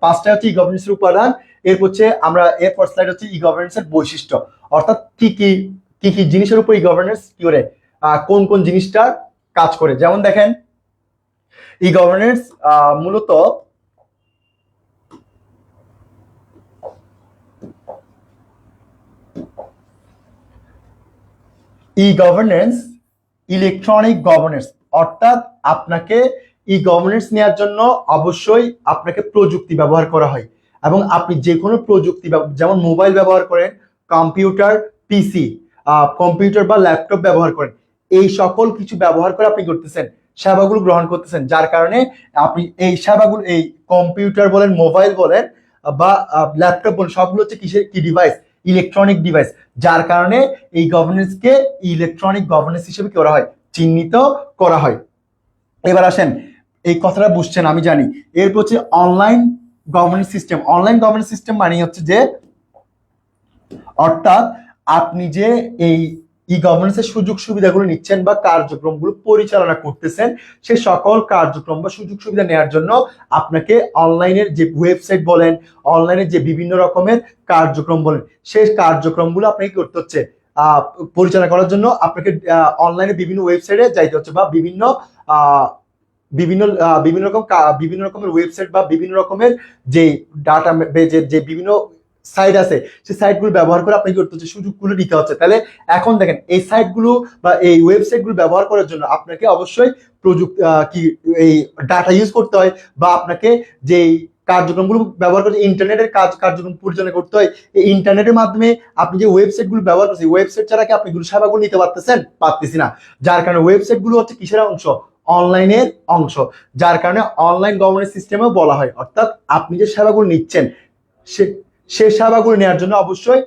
পাঁচটা হচ্ছে ই গভর্নেন্সের উপাদান। এরপর হচ্ছে আমরা এরপর স্লাইড হচ্ছে ই গভর্নেন্সের বৈশিষ্ট্য, অর্থাৎ কি কি কি কি জিনিসের উপর ই গভর্নেন্স কি করে কোন কোন জিনিসটা কাজ করে। যেমন দেখেন, ই গভর্নেন্স মূলত ই গভর্নেন্স ইলেকট্রনিক গভর্নেন্স, অর্থাৎ আপনাকে ই গভর্নেন্স নেওয়ার জন্য অবশ্যই আপনাকে প্রযুক্তি ব্যবহার করা হয় এবং আপনি যে কোনো প্রযুক্তি যেমন মোবাইল ব্যবহার করেন, কম্পিউটার, পিসি, কম্পিউটার বা ল্যাপটপ ব্যবহার করেন, এই সকল কিছু ব্যবহার করে আপনি করতেছেন সেবাগুলো গ্রহণ করতেছেন। যার কারণে আপনি এই সেবাগুলো এই কম্পিউটার বলেন, মোবাইল বলেন বা ল্যাপটপ বলেন, সবগুলো হচ্ছে কিসের কি ডিভাইস, ইলেকট্রনিক ডিভাইস। যার কারণে এই গভর্নেন্সকে ইলেকট্রনিক গভর্নেন্স হিসেবে করা হয়, চিহ্নিত করা হয়। এবার আসেন, এই কথাটা বুঝছেন আমি জানি। এরপর হচ্ছে online governance system. Online governance system মানে হচ্ছে যে অর্থাৎ আপনি যে এই ই গভর্নেন্সের সুযোগ সুবিধাগুলো নিচ্ছেন বা কার্যক্রমগুলো পরিচালনা করতেছেন সে সকল কার্যক্রম বা সুযোগ সুবিধা নেওয়ার জন্য আপনাকে অনলাইনের যে ওয়েবসাইট বলেন, অনলাইনের যে বিভিন্ন রকমের কার্যক্রম বলেন সেই কার্যক্রমগুলো আপনাকে করতে হচ্ছে। পরিচালনা করার জন্য আপনাকে অনলাইনে বিভিন্ন ওয়েবসাইটে যাইতে হচ্ছে বা বিভিন্ন বিভিন্ন বিভিন্ন রকমের ওয়েবসাইট বা বিভিন্ন রকমের যে ডাটা বেজের যে বিভিন্ন সাইট আছে সেই সাইটগুলো ব্যবহার করে আপনাকে করতে হচ্ছে, সুযোগগুলো নিতে হচ্ছে। তাহলে এখন দেখেন এই সাইটগুলো বা এই ওয়েবসাইটগুলো ব্যবহার করার জন্য আপনাকে অবশ্যই প্রযুক্তি কি এই ডাটা ইউজ করতে হয় বা আপনাকে যেই কার্যক্রমগুলো ব্যবহার করতে ইন্টারনেটের কার্যক্রম পরিচালনা করতে হয়। এই ইন্টারনেটের মাধ্যমে আপনি যে ওয়েবসাইটগুলো ব্যবহার করছেন ওয়েবসাইট ছাড়া কি আপনি সেবাগুলো নিতে পারতেছি না। যার কারণে ওয়েবসাইটগুলো হচ্ছে কিসের অংশ, অনলাইনের অংশ। যার কারণে অনলাইন গভর্নেন্স সিস্টেমেও বলা হয়, অর্থাৎ আপনি যে সেবাগুলো নিচ্ছেন সে সেবাগুলো নেওয়ার জন্য অবশ্যই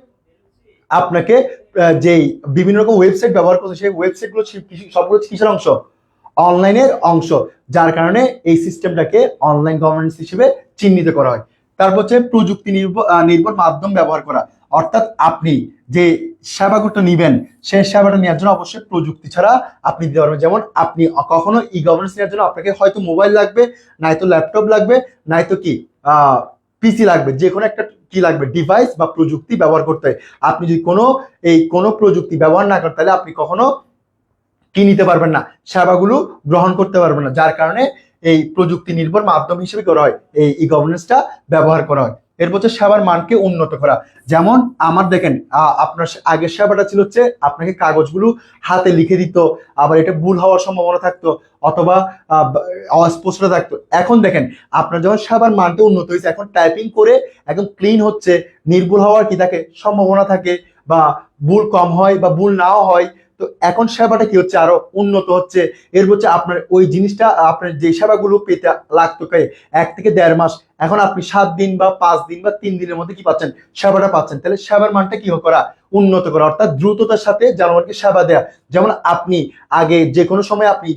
আপনাকে যেই বিভিন্ন রকম ওয়েবসাইট ব্যবহার করছে সেই ওয়েবসাইটগুলো সবগুলো কিসের অংশ, অনলাইনের অংশ। যার কারণে এই সিস্টেমটাকে অনলাইন গভর্নেন্স হিসেবে চিহ্নিত করা হয়। তারপর হচ্ছে প্রযুক্তি নির্ভর মাধ্যম ব্যবহার করা, অর্থাৎ আপনি যে সেবাগুলো নিবেন সেই সেবাটা নেওয়ার জন্য অবশ্যই প্রযুক্তি ছাড়া আপনি দিতে পারবেন। যেমন আপনি কখনো ই গভর্নেন্স নেওয়ার জন্য আপনাকে হয়তো মোবাইল লাগবে, নয়তো ল্যাপটপ লাগবে, নয়তো কি পিসি লাগবে, যে কোনো একটা কি লাগবে ডিভাইস বা প্রযুক্তি ব্যবহার করতে হয়। আপনি যদি কোনো প্রযুক্তি ব্যবহার না করেন তাহলে আপনি কখনো কি নিতে পারবেন না, সেবাগুলো গ্রহণ করতে পারবেন না। যার কারণে এই প্রযুক্তি নির্ভর মাধ্যম হিসেবে করা হয়, এই ই গভর্নেন্সটা ব্যবহার করা হয়। এরপর হচ্ছে সেবার মানকে উন্নত করা। যেমন আমার দেখেন আপনার আগের সেবাটা ছিল হচ্ছে আপনাকে কাগজগুলো হাতে লিখে দিত, আবার এটা ভুল হওয়ার সম্ভাবনা থাকতো অথবা অস্পষ্টতা থাকতো। এখন দেখেন আপনার যখন সেবার মানটা উন্নত হয়েছে এখন টাইপিং করে একদম ক্লিন হচ্ছে, নির্ভুল হওয়ার কি থাকে সম্ভাবনা থাকে বা ভুল কম হয় বা ভুল নাও হয় তো এখন সেবাটা কি হচ্ছে, আরো উন্নত হচ্ছে। এর হচ্ছে আপনার ওই জিনিসটা, আপনার যে সেবাগুলো পেতে লাগতো 1 থেকে 1.5 মাস, এখন আপনি 7 দিন বা 5 দিন বা 3 দিনের মধ্যে কি পাচ্ছেন, সেবাটা পাচ্ছেন। তাহলে সেবার মানটা কি করা, উন্নত করা, অর্থাৎ দ্রুততার সাথে জনগণকে সেবা দেয়া। যেমন আপনি আগে যে কোনো সময় আপনি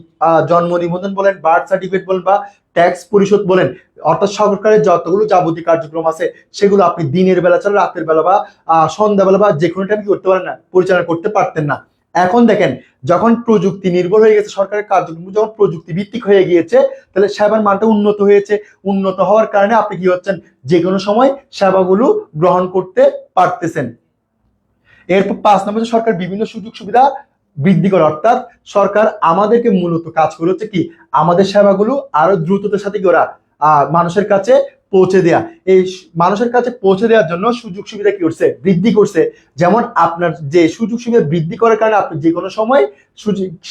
জন্ম নিবন্ধন বলেন, বার্থ সার্টিফিকেট বলেন, বা ট্যাক্স পরিশোধ বলেন, অর্থাৎ সরকারের যতগুলো যাবতীয় কার্যক্রম আছে সেগুলো আপনি দিনের বেলা ছাড়া রাতের বেলা বা সন্ধ্যাবেলা বা যে কোনো টাইমে কি করতে পারেন না, পরিচালনা করতে পারতেন না। এখন দেখেন, যখন প্রযুক্তি নির্ভর হয়ে গেছে, সরকারের কার্যক্রম যখন প্রযুক্তি ভিত্তিক হয়ে গিয়েছে, তাহলে সেবার মানটা উন্নত হয়েছে। উন্নত হওয়ার কারণে আপনি কি হচ্ছেন, যে কোনো সময় সেবাগুলো গ্রহণ করতে পারতেছেন। এরপর 5 নম্বর, সরকার বিভিন্ন সুযোগ সুবিধা বৃদ্ধি করে, অর্থাৎ সরকার আমাদেরকে মূলত কাজ করে হচ্ছে কি, আমাদের সেবাগুলো আরো দ্রুততার সাথে কি ওরা মানুষের কাছে পৌঁছে দেয়া। এই মানুষের কাছে পৌঁছে দেওয়ার জন্য সুযোগ সুবিধা কি করছে, বৃদ্ধি করছে। যেমন আপনার যে সুযোগ সুবিধা বৃদ্ধি করার কারণে আপনি যে কোনো সময়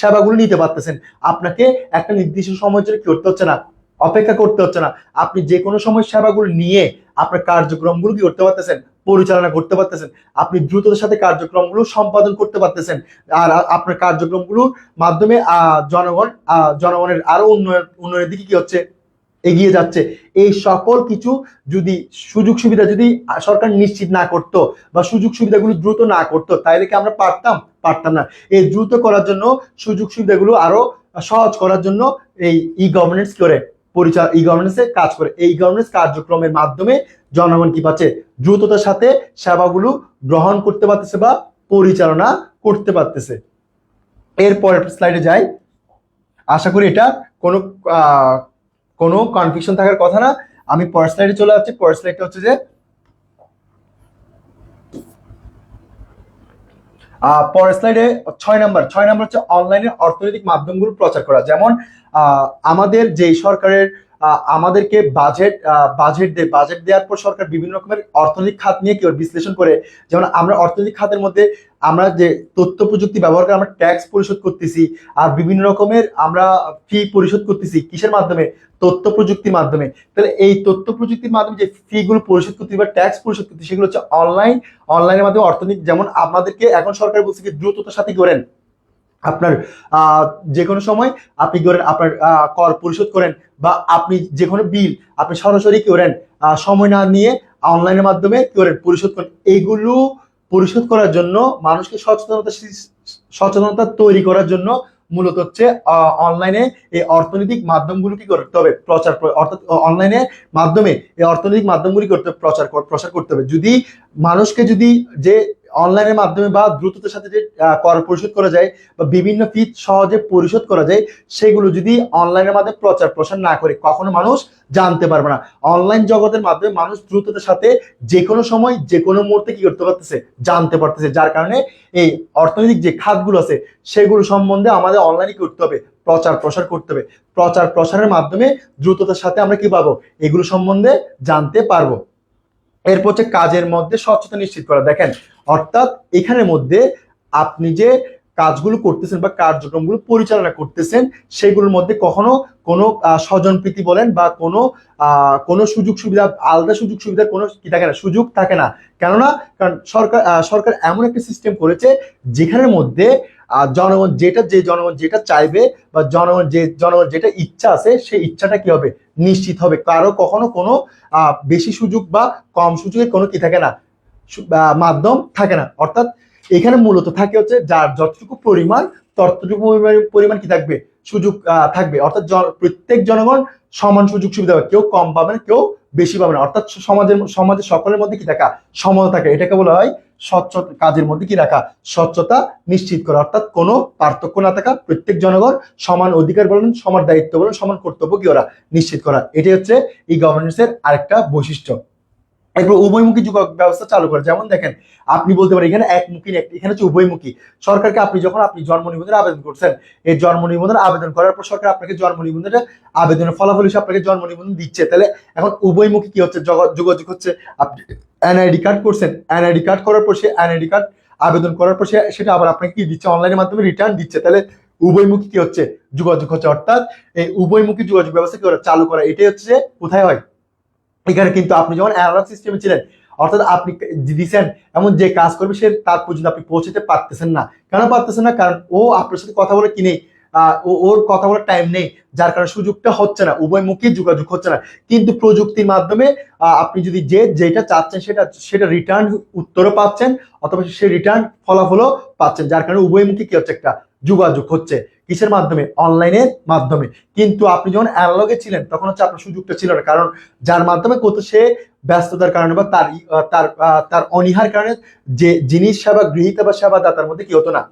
সেবাগুলো নিতে পারতেছেন। আপনাকে একটা নির্দিষ্ট সময়ের জন্য কি করতে হচ্ছে না, অপেক্ষা করতে হচ্ছে না। আপনি যে কোনো সময় সেবাগুলো নিয়ে আপনার কার্যক্রমগুলো কি করতে পারতেছেন, পরিচালনা করতে পারতেছেন। আপনি দ্রুততার সাথে কার্যক্রমগুলো সম্পাদন করতে পারতেছেন। আর আপনার কার্যক্রমগুলোর মাধ্যমে জনগণের আরো উন্নয়নের দিকে কি হচ্ছে, এগিয়ে যাচ্ছে। এই সকল কিছু যদি সুযোগ সুবিধা যদি সরকার নিশ্চিত না করতো বা সুযোগ সুবিধাগুলো দ্রুত না করতো, তাহলে কি আমরা পারতাম না। এই দ্রুত করার জন্য, সুযোগ সুবিধাগুলো আরো সহজ করার জন্য এই গভর্নেন্স করে ই গভর্নেন্সে কাজ করে। এই গভর্নেন্স কার্যক্রমের মাধ্যমে জনগণ কি পাচ্ছে, দ্রুততার সাথে সেবাগুলো গ্রহণ করতে পারতেছে বা পরিচালনা করতে পারতেছে। এরপরের স্লাইডে যাই। আশা করি এটা কোনো কোনো কনফিউশন থাকার কথা না। আমি পরের স্লাইডে চলে যাচ্ছি। পরের স্লাইডটা হচ্ছে যে পরের স্লাইডে 6 নম্বর হচ্ছে অনলাইনে অর্থনৈতিক মাধ্যমগুলো প্রচার করা। যেমন আমাদের যে সরকারের আমাদেরকে বাজেট দেওয়ার পর সরকার বিভিন্ন রকমের অর্থনৈতিক খাত নিয়ে কি বিশ্লেষণ করে। যেমন আমরা অর্থনৈতিক খাতের মধ্যে আমরা যে তথ্য প্রযুক্তি ব্যবহার করে আমরা ট্যাক্স পরিশোধ করতেছি, আর বিভিন্ন রকমের আমরা ফি পরিশোধ করতেছি কিসের মাধ্যমে, তথ্য প্রযুক্তির মাধ্যমে। তাহলে এই তথ্য প্রযুক্তির মাধ্যমে যে ফি গুলো পরিশোধ করতে বা ট্যাক্স পরিশোধ করতে, সেগুলো হচ্ছে অনলাইনের মাধ্যমে অর্থনৈতিক। যেমন আমাদেরকে এখন সরকার বলছে কি দ্রুততার সাথে করেন, আপনার যে কোনো সময় আপনি করেন, আপনার কর পরিশোধ করেন, বা আপনি যে কোনো বিল আপনি সরাসরি কি করেন, সময় না নিয়ে অনলাইনের মাধ্যমে কি করেন, পরিশোধ করেন। এইগুলো পরিশোধ করার জন্য মানুষকে সচেতনতা তৈরি করার জন্য মূলত হচ্ছে অনলাইনে এই অর্থনৈতিক মাধ্যমগুলো কি করতে হবে, অর্থাৎ অনলাইনে মাধ্যমে এই অর্থনৈতিক মাধ্যমগুলি প্রসার করতে হবে। যদি মানুষকে যদি যে অনলাইনের মাধ্যমে বা দ্রুততার সাথে যে কর পরিশোধ করা যায় বা বিভিন্ন ফি সহজে পরিশোধ করা যায়, সেগুলো যদি অনলাইনের মাধ্যমে প্রচার না করে, কখনো মানুষ জানতে পারবে না। অনলাইন জগতের মাধ্যমে মানুষ দ্রুততার সাথে যে কোনো সময় যে কোনো মুহূর্তে কি করতে পারতেছে, জানতে পারতেছে। যার কারণে এই অর্থনৈতিক যে খাতগুলো আছে সেগুলো সম্বন্ধে আমাদের অনলাইনে করতে হবে, প্রচার করতে হবে। প্রসারের মাধ্যমে দ্রুততার সাথে আমরা কি পাবো, এগুলো সম্বন্ধে জানতে পারবো। এরপর হচ্ছে কাজের মধ্যে স্বচ্ছতা নিশ্চিত করা। দেখেন, অর্থাৎ এখানের মধ্যে আপনি যে কাজগুলো করতেছেন বা কার্যক্রমগুলো পরিচালনা করতেছেন, সেগুলোর মধ্যে কখনো কোনো স্বজনপ্রীতি বলেন বা কোনো সুযোগ সুবিধা, আলাদা সুযোগ সুবিধার কোনো কি থাকে না, সুযোগ থাকে না। কেননা কারণ সরকার এমন একটা সিস্টেম করেছে যেখানের মধ্যে জনগণ যেটা চাইবে বা জনগণ যেটা ইচ্ছা আছে, সেই ইচ্ছাটা কি হবে, নিশ্চিত হবে। কারো কখনো কোনো বেশি সুযোগ বা কম সুযোগের কোনো কি থাকে না, মাধ্যম থাকে না। অর্থাৎ এখানে মূলত থাকে হচ্ছে যার যতটুকু পরিমাণ, ততটুকু পরিমাণ কি থাকবে, সুযোগ থাকবে। অর্থাৎ প্রত্যেক জনগণ সমান সুযোগ সুবিধা পাবে, কেউ কম পাবে না, কেউ বেশি পাবে না। অর্থাৎ সমাজের সকলের মধ্যে কি থাকা, সমতা থাকে। এটাকে বলা হয় স্বচ্ছতা। কাজের মধ্যে কি রাখা, স্বচ্ছতা নিশ্চিত করা। অর্থাৎ কোনো পার্থক্য না থাকা, প্রত্যেক জনগণ সমান অধিকার বলেন, সমান দায়িত্ব বলেন, সমান কর্তব্য কি ওরা নিশ্চিত করা। এটাই হচ্ছে এই গভর্নেন্সের আরেকটা বৈশিষ্ট্য। এরপর উভয়মুখী যোগাযোগ ব্যবস্থা চালু করে। যেমন দেখেন, আপনি বলতে পারেন এখানে একমুখী, এখানে হচ্ছে উভয়মুখী। সরকারকে আপনি যখন জন্ম নিবন্ধনের আবেদন করছেন, এই জন্ম নিবন্ধন আবেদন করার পর সরকার আপনাকে জন্ম নিবন্ধনের আবেদনের ফলাফল হিসেবে আপনাকে জন্ম নিবন্ধন দিচ্ছে। তাহলে এখন উভয়মুখী কি হচ্ছে, যোগাযোগ হচ্ছে। আপনি এনআইডি কার্ড করছেন, এনআইডি কার্ড করার পর সে এনআইডি কার্ড আবেদন করার পর সেটা আবার আপনাকে কি দিচ্ছে, অনলাইনের মাধ্যমে রিটার্ন দিচ্ছে। তাহলে উভয়মুখী কি হচ্ছে, যোগাযোগ হচ্ছে। অর্থাৎ এই উভয়মুখী যোগাযোগ ব্যবস্থা কি চালু করা, এটাই হচ্ছে কোথায় হয়, এখানে। কিন্তু আপনি যখন অ্যানালগ সিস্টেমে ছিলেন, অর্থাৎ আপনি দিচ্ছেন এমন যে কাজ করবে সে তার পর্যন্ত আপনি পৌঁছতে পারতেছেন না। কেন পারতেছেন না? কারণ ও আপনার সাথে কথা বলে কি নেই, ওর কথা বলার টাইম নেই, যার কারণে সুযোগটা হচ্ছে না, উভয়মুখী যোগাযোগ হচ্ছে না। কিন্তু প্রযুক্তির মাধ্যমে আপনি যদি যেটা চাচ্ছেন সেটা সেটা রিটার্ন উত্তরও পাচ্ছেন, অথবা সেই রিটার্ন ফলাফলও পাচ্ছেন, যার কারণে উভয়মুখী কি হচ্ছে, একটা যোগাযোগ হচ্ছে। কিসের মাধ্যমে? অনলাইনের মাধ্যমে। কিন্তু আপনি যখন অ্যানালগে ছিলেন তখন হচ্ছে আপনার সুযোগটা ছিল না, কারণ যার মাধ্যমে করতো সে ব্যস্ততার কারণে বা তার অনীহার কারণে যে জিনিস সেবা গৃহীতা বা সেবা দাতার মধ্যে কি হতো না,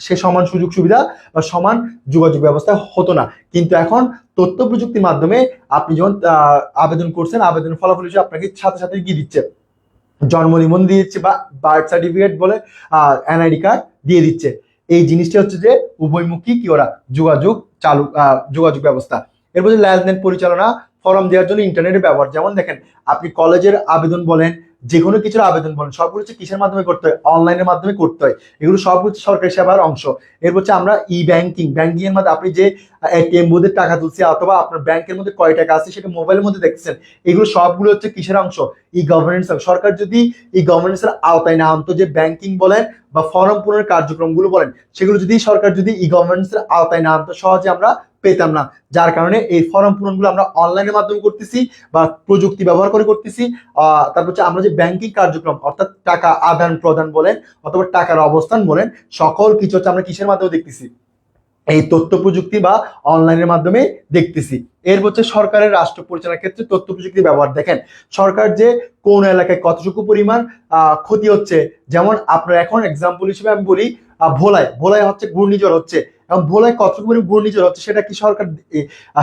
সে সমান সুযোগ সুবিধা বা সমান যোগাযোগ ব্যবস্থা হতো না। কিন্তু এখন তথ্য প্রযুক্তির মাধ্যমে আপনি যখন আবেদন করছেন, আবেদনের ফলাফল হিসেবে আপনাকে সাথে সাথে কি দিচ্ছে, জন্ম নিবন্ধন দিয়ে দিচ্ছে বা বার্থ সার্টিফিকেট বলে এনআইডি কার্ড দিয়ে দিচ্ছে। এই জিনিসটা হচ্ছে যে উভয়মুখী কি ওরা যোগাযোগ যোগাযোগ ব্যবস্থা। এরপর লেনদেন পরিচালনা, ফর্ম দেওয়ার জন্য ইন্টারনেটের ব্যবহার। যেমন দেখেন, আপনি কলেজের আবেদন বলেন, যে কোনো কিছুর আবেদন বলেন, সবগুলো হচ্ছে কিসের মাধ্যমে করতে হয়? অনলাইনের মাধ্যমে করতে হয়। এগুলো সব হচ্ছে সরকারি সেবার অংশ। এরপর হচ্ছে আমরা ই ব্যাংকিং, ব্যাংকিং এর মাধ্যমে আপনি যে এটিএম বুথে টাকা তুলছে অথবা আপনার ব্যাংকের মধ্যে কয় টাকা আছে সেটা মোবাইলের মধ্যে দেখছেন, এগুলো সবগুলো হচ্ছে কিসের অংশ? ই গভর্নেন্স। সরকার যদি ই গভর্নেন্সের আওতায় না আনতো, যে ব্যাংকিং বলেন বা ফর্ম পূরণের কার্যক্রমগুলো বলেন, সেগুলো যদি সরকার যদি ই গভর্নেন্সের আওতায় না আনতো, সহজে আমরা পেতাম না। যার কারণে এই ফর্ম পূরণগুলো আমরা অনলাইনের মাধ্যমে করতেছি বা প্রযুক্তি ব্যবহার করে করতেছি। তারপর হচ্ছে আমরা যে ব্যাংকিং কার্যক্রম, অর্থাৎ টাকা আদান প্রদান বলেন অথবা টাকার অবস্থান বলেন, সকল কিছু হচ্ছে আমরা কিসের মাধ্যমে দেখতেছি? এই তথ্য প্রযুক্তি বা অনলাইনের মাধ্যমে দেখতেছি। এর হচ্ছে সরকারের রাষ্ট্র পরিচালনার ক্ষেত্রে তথ্য প্রযুক্তি ব্যবহার। দেখেন, সরকার যে কোন এলাকায় কতটুকু পরিমাণ ক্ষতি হচ্ছে, যেমন আপনার এখন এক্সাম্পল হিসেবে আমি বলি, ভোলায় ভোলায় হচ্ছে ঘূর্ণিঝড় হচ্ছে, এবং ভোলায় কতটুকু পরিমাণ ঘূর্ণিঝড় হচ্ছে সেটা কি সরকার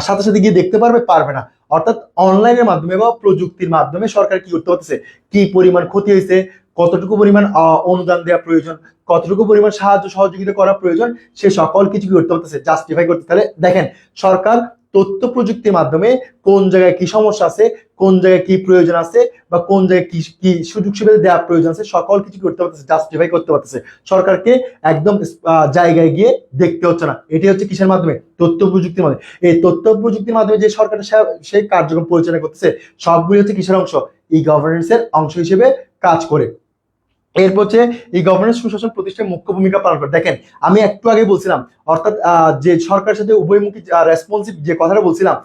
সাথে সাথে গিয়ে দেখতে পারবে? পারবে না। অর্থাৎ অনলাইনের মাধ্যমে বা প্রযুক্তির মাধ্যমে সরকার কি করতে হচ্ছে, কি পরিমাণ ক্ষতি হয়েছে, কতটুকু পরিমাণ অনুদান দেওয়া প্রয়োজন, কতটুকু পরিমাণ সাহায্য সহযোগিতা করা প্রয়োজন, সে সকল কিছু কি করতে হচ্ছে, জাস্টিফাই করতে। তাহলে দেখেন, সরকার তথ্য প্রযুক্তির মাধ্যমে কোন জায়গায় কি সমস্যা আছে, কোন জায়গায় কি প্রয়োজন আছে, বা কোন জায়গায় কি কি সুযোগ সুবিধা দেওয়া প্রয়োজন আছে, সকল কিছু করতে পারতেছে, জাস্টিফাই করতে পারতেছে। সরকারকে একদম জায়গায় গিয়ে দেখতে হচ্ছে না। এটি হচ্ছে কিসের মাধ্যমে? তথ্য প্রযুক্তির মাধ্যমে। এই তথ্য প্রযুক্তির মাধ্যমে যে সরকার সেই কার্যক্রম পরিচালনা করতেছে, সবগুলি হচ্ছে কিসের অংশ? ই গভর্নেন্স এর অংশ হিসেবে কাজ করে। এরপর হচ্ছে এই গভর্নেন্স সুশাসন প্রতিষ্ঠায় মুখ্য ভূমিকা পালন করে। দেখেন, আমি একটু আগে বলছিলাম, অর্থাৎ যে সরকারের সাথে উভয়মুখী রেসপন্সিভ যে কথাটা বলছিলাম,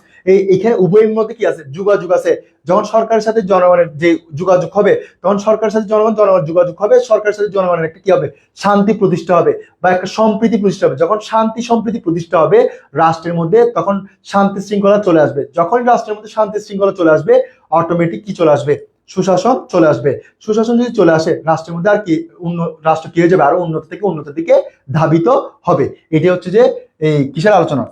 এখানে উভয়ের মধ্যে কি আছে? যোগাযোগ আছে। যখন সরকারের সাথে জনগণের যে যোগাযোগ হবে, তখন সরকারের সাথে জনগণ যোগাযোগ হবে, সরকারের সাথে জনগণের একটা কি হবে? শান্তি প্রতিষ্ঠা হবে বা একটা সম্প্রীতি প্রতিষ্ঠা হবে। যখন শান্তি সম্প্রীতি প্রতিষ্ঠা হবে রাষ্ট্রের মধ্যে, তখন শান্তি শৃঙ্খলা চলে আসবে। যখন রাষ্ট্রের মধ্যে শান্তি শৃঙ্খলা চলে আসবে, অটোমেটিক কি চলে আসবে? সুশাসন চলে আসবে। সুশাসন যদি চলে আসে, রাষ্ট্রের মধ্যে আর কি রাষ্ট্র কি হয়ে যাবে? আরো উন্নত থেকে উন্নতির দিকে ধাবিত হবে। এটি হচ্ছে যে এই কিসের আলোচনা?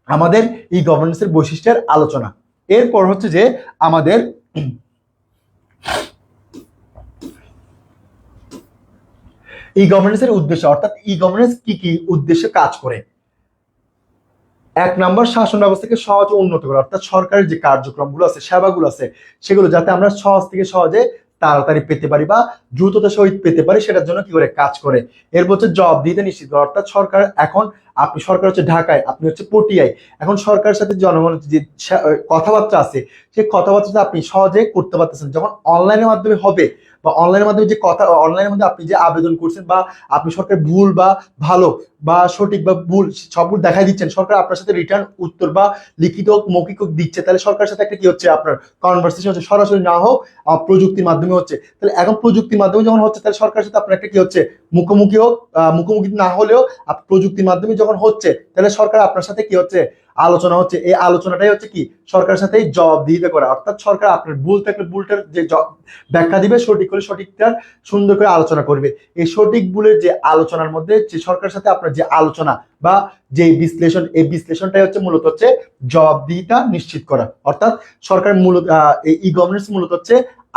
আমাদের ই গভর্নেন্সের বৈশিষ্ট্যের আলোচনা। এরপর হচ্ছে যে আমাদের ই গভর্নেন্সের উদ্দেশ্য, অর্থাৎ ই গভর্নেন্স কি কি উদ্দেশ্যে কাজ করে। 1 নম্বর, শাসন ব্যবস্থাকে সহজ ও উন্নত করা, অর্থাৎ সরকারের যে কার্যক্রমগুলো আছে, সেবাগুলো আছে, সেগুলো যাতে আমরা সহজ থেকে সহজে তাড়াতাড়ি পেতে পারি বা দ্রুততার সহিত পেতে পারি, সেটার জন্য কি করে কাজ করে। এরপর হচ্ছে জবাবদিহিতা নিশ্চিত করা, অর্থাৎ সরকার এখন আপনি সরকার হচ্ছে ঢাকায়, আপনি হচ্ছে পটিয়ায়, এখন সরকারের সাথে জনগণের যে কথাবার্তা আছে, সেই কথাবার্তা আপনি সহজে করতে পারতেছেন। যখন অনলাইনের মাধ্যমে হবে বা অনলাইনের মাধ্যমে যে কথা, অনলাইনের মধ্যে আপনি যে আবেদন করছেন বা আপনি সরকার ভুল বা ভালো বা সঠিক বা ভুল সবগুলো দেখাই দিচ্ছেন, সরকার আপনার সাথে রিটার্ন উত্তর বা লিখিত হোক মৌখিক হোক দিচ্ছে, তাহলে সরকারের সাথে একটা কি হচ্ছে? আপনার কনভারসেশন হচ্ছে, সরাসরি না হোক প্রযুক্তির মাধ্যমে হচ্ছে। তাহলে এখন প্রযুক্তির মাধ্যমে যখন হচ্ছে, তাহলে সরকারের সাথে আপনার একটা কি হচ্ছে? মুখোমুখি হোক, মুখোমুখি না হলেও প্রযুক্তির মাধ্যমে যখন হচ্ছে, তাহলে সরকার আপনার সাথে কি হচ্ছে? আলোচনা হচ্ছে। এই আলোচনাটাই হচ্ছে কি? সরকারের সাথে জবাবদিহিতা করা, অর্থাৎ সরকার আপনার ভুল থাকলে ভুলটার যে ব্যাখ্যা দিবে, সঠিক হলে সঠিকটার সুন্দর করে আলোচনা করবে। এই সঠিক ভুলের যে আলোচনার মধ্যে যে সরকারের সাথে আপনার যে আলোচনা বা যে বিশ্লেষণ, এই বিশ্লেষণটাই হচ্ছে মূলত হচ্ছে জবাবদিহিতা নিশ্চিত করা। অর্থাৎ সরকার মূলত এই ই গভর্নেন্স মূলত হচ্ছে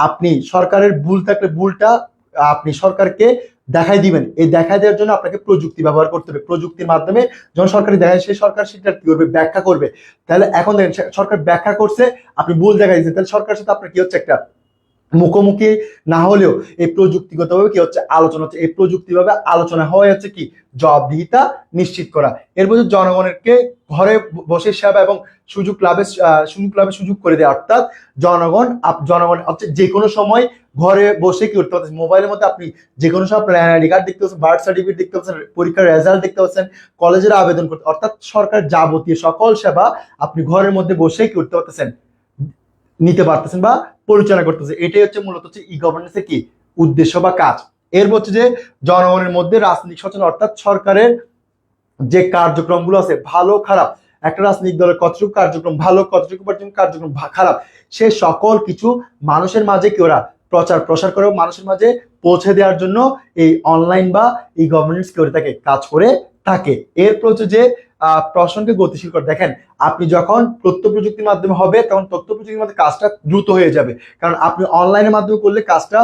আপনি সরকারের ভুল থাকলে ভুলটা আপনি সরকারকে দেখাই দিবেন। এই দেখাই দেওয়ার জন্য আপনাকে প্রযুক্তি ব্যবহার করতে হবে। প্রযুক্তির মাধ্যমে যখন সরকারি দেখায়, সেই সরকার সেটা কি করবে? ব্যাখ্যা করবে। তাহলে এখন দেখেন, সরকার ব্যাখ্যা করছে, আপনি ভুল দেখাই দিচ্ছেন, তাহলে সরকারের সাথে আপনার কি হচ্ছে? একটা মুখোমুখি না হলেও এই প্রযুক্তিগতভাবে কি হচ্ছে আলোচনা হচ্ছে, এই প্রযুক্তিভাবে আলোচনা হওয়া হচ্ছে কি জবাবদিহিতা নিশ্চিত করা। এরপর জনগণকে ঘরে বসে সেবা এবং সুযোগ করে দেয়, অর্থাৎ জনগণ হচ্ছে যে কোনো সময় ঘরে বসে কি করতে পারছেন, মোবাইলের মধ্যে আপনি যে কোনো সময় আপনার এনআইডি কার্ড দেখতে পাচ্ছেন, বার্থ সার্টিফিকেট দেখতে পাচ্ছেন, পরীক্ষার রেজাল্ট দেখতে পাচ্ছেন, কলেজের আবেদন করতে, অর্থাৎ সরকার যাবতীয় সকল সেবা আপনি ঘরের মধ্যে বসেই কি করতে পারতেছেন, নিতে পারতেছেন বা পরিচালনা করতেছে। এটাই হচ্ছে মূলত হচ্ছে ই গভর্নেন্সের কি উদ্দেশ্য বা কাজ। এর হচ্ছে যে জনগণের মধ্যে রাজনৈতিক সচেতন, অর্থাৎ সরকারের যে কার্যক্রমগুলো আছে ভালো খারাপ, একটা রাজনৈতিক দলের কতটুকু কার্যক্রম ভালো, কতটুকু কার্যক্রম খারাপ, সে সকল কিছু মানুষের মাঝে কি ওরা প্রচার প্রসার করে মানুষের মাঝে পৌঁছে দেওয়ার জন্য এই অনলাইন বা ই গভর্নেন্স করে থাকে, কাজ করে থাকে। এরপর হচ্ছে যে প্রশ্নকে গতিশীল করে। দেখেন, আপনি যখন তথ্য প্রযুক্তির মাধ্যমে হবে তখন তথ্য প্রযুক্তির মাধ্যমে কাজটা দ্রুত হয়ে যাবে, কারণ আপনি অনলাইনের মাধ্যমে করলে কাজটা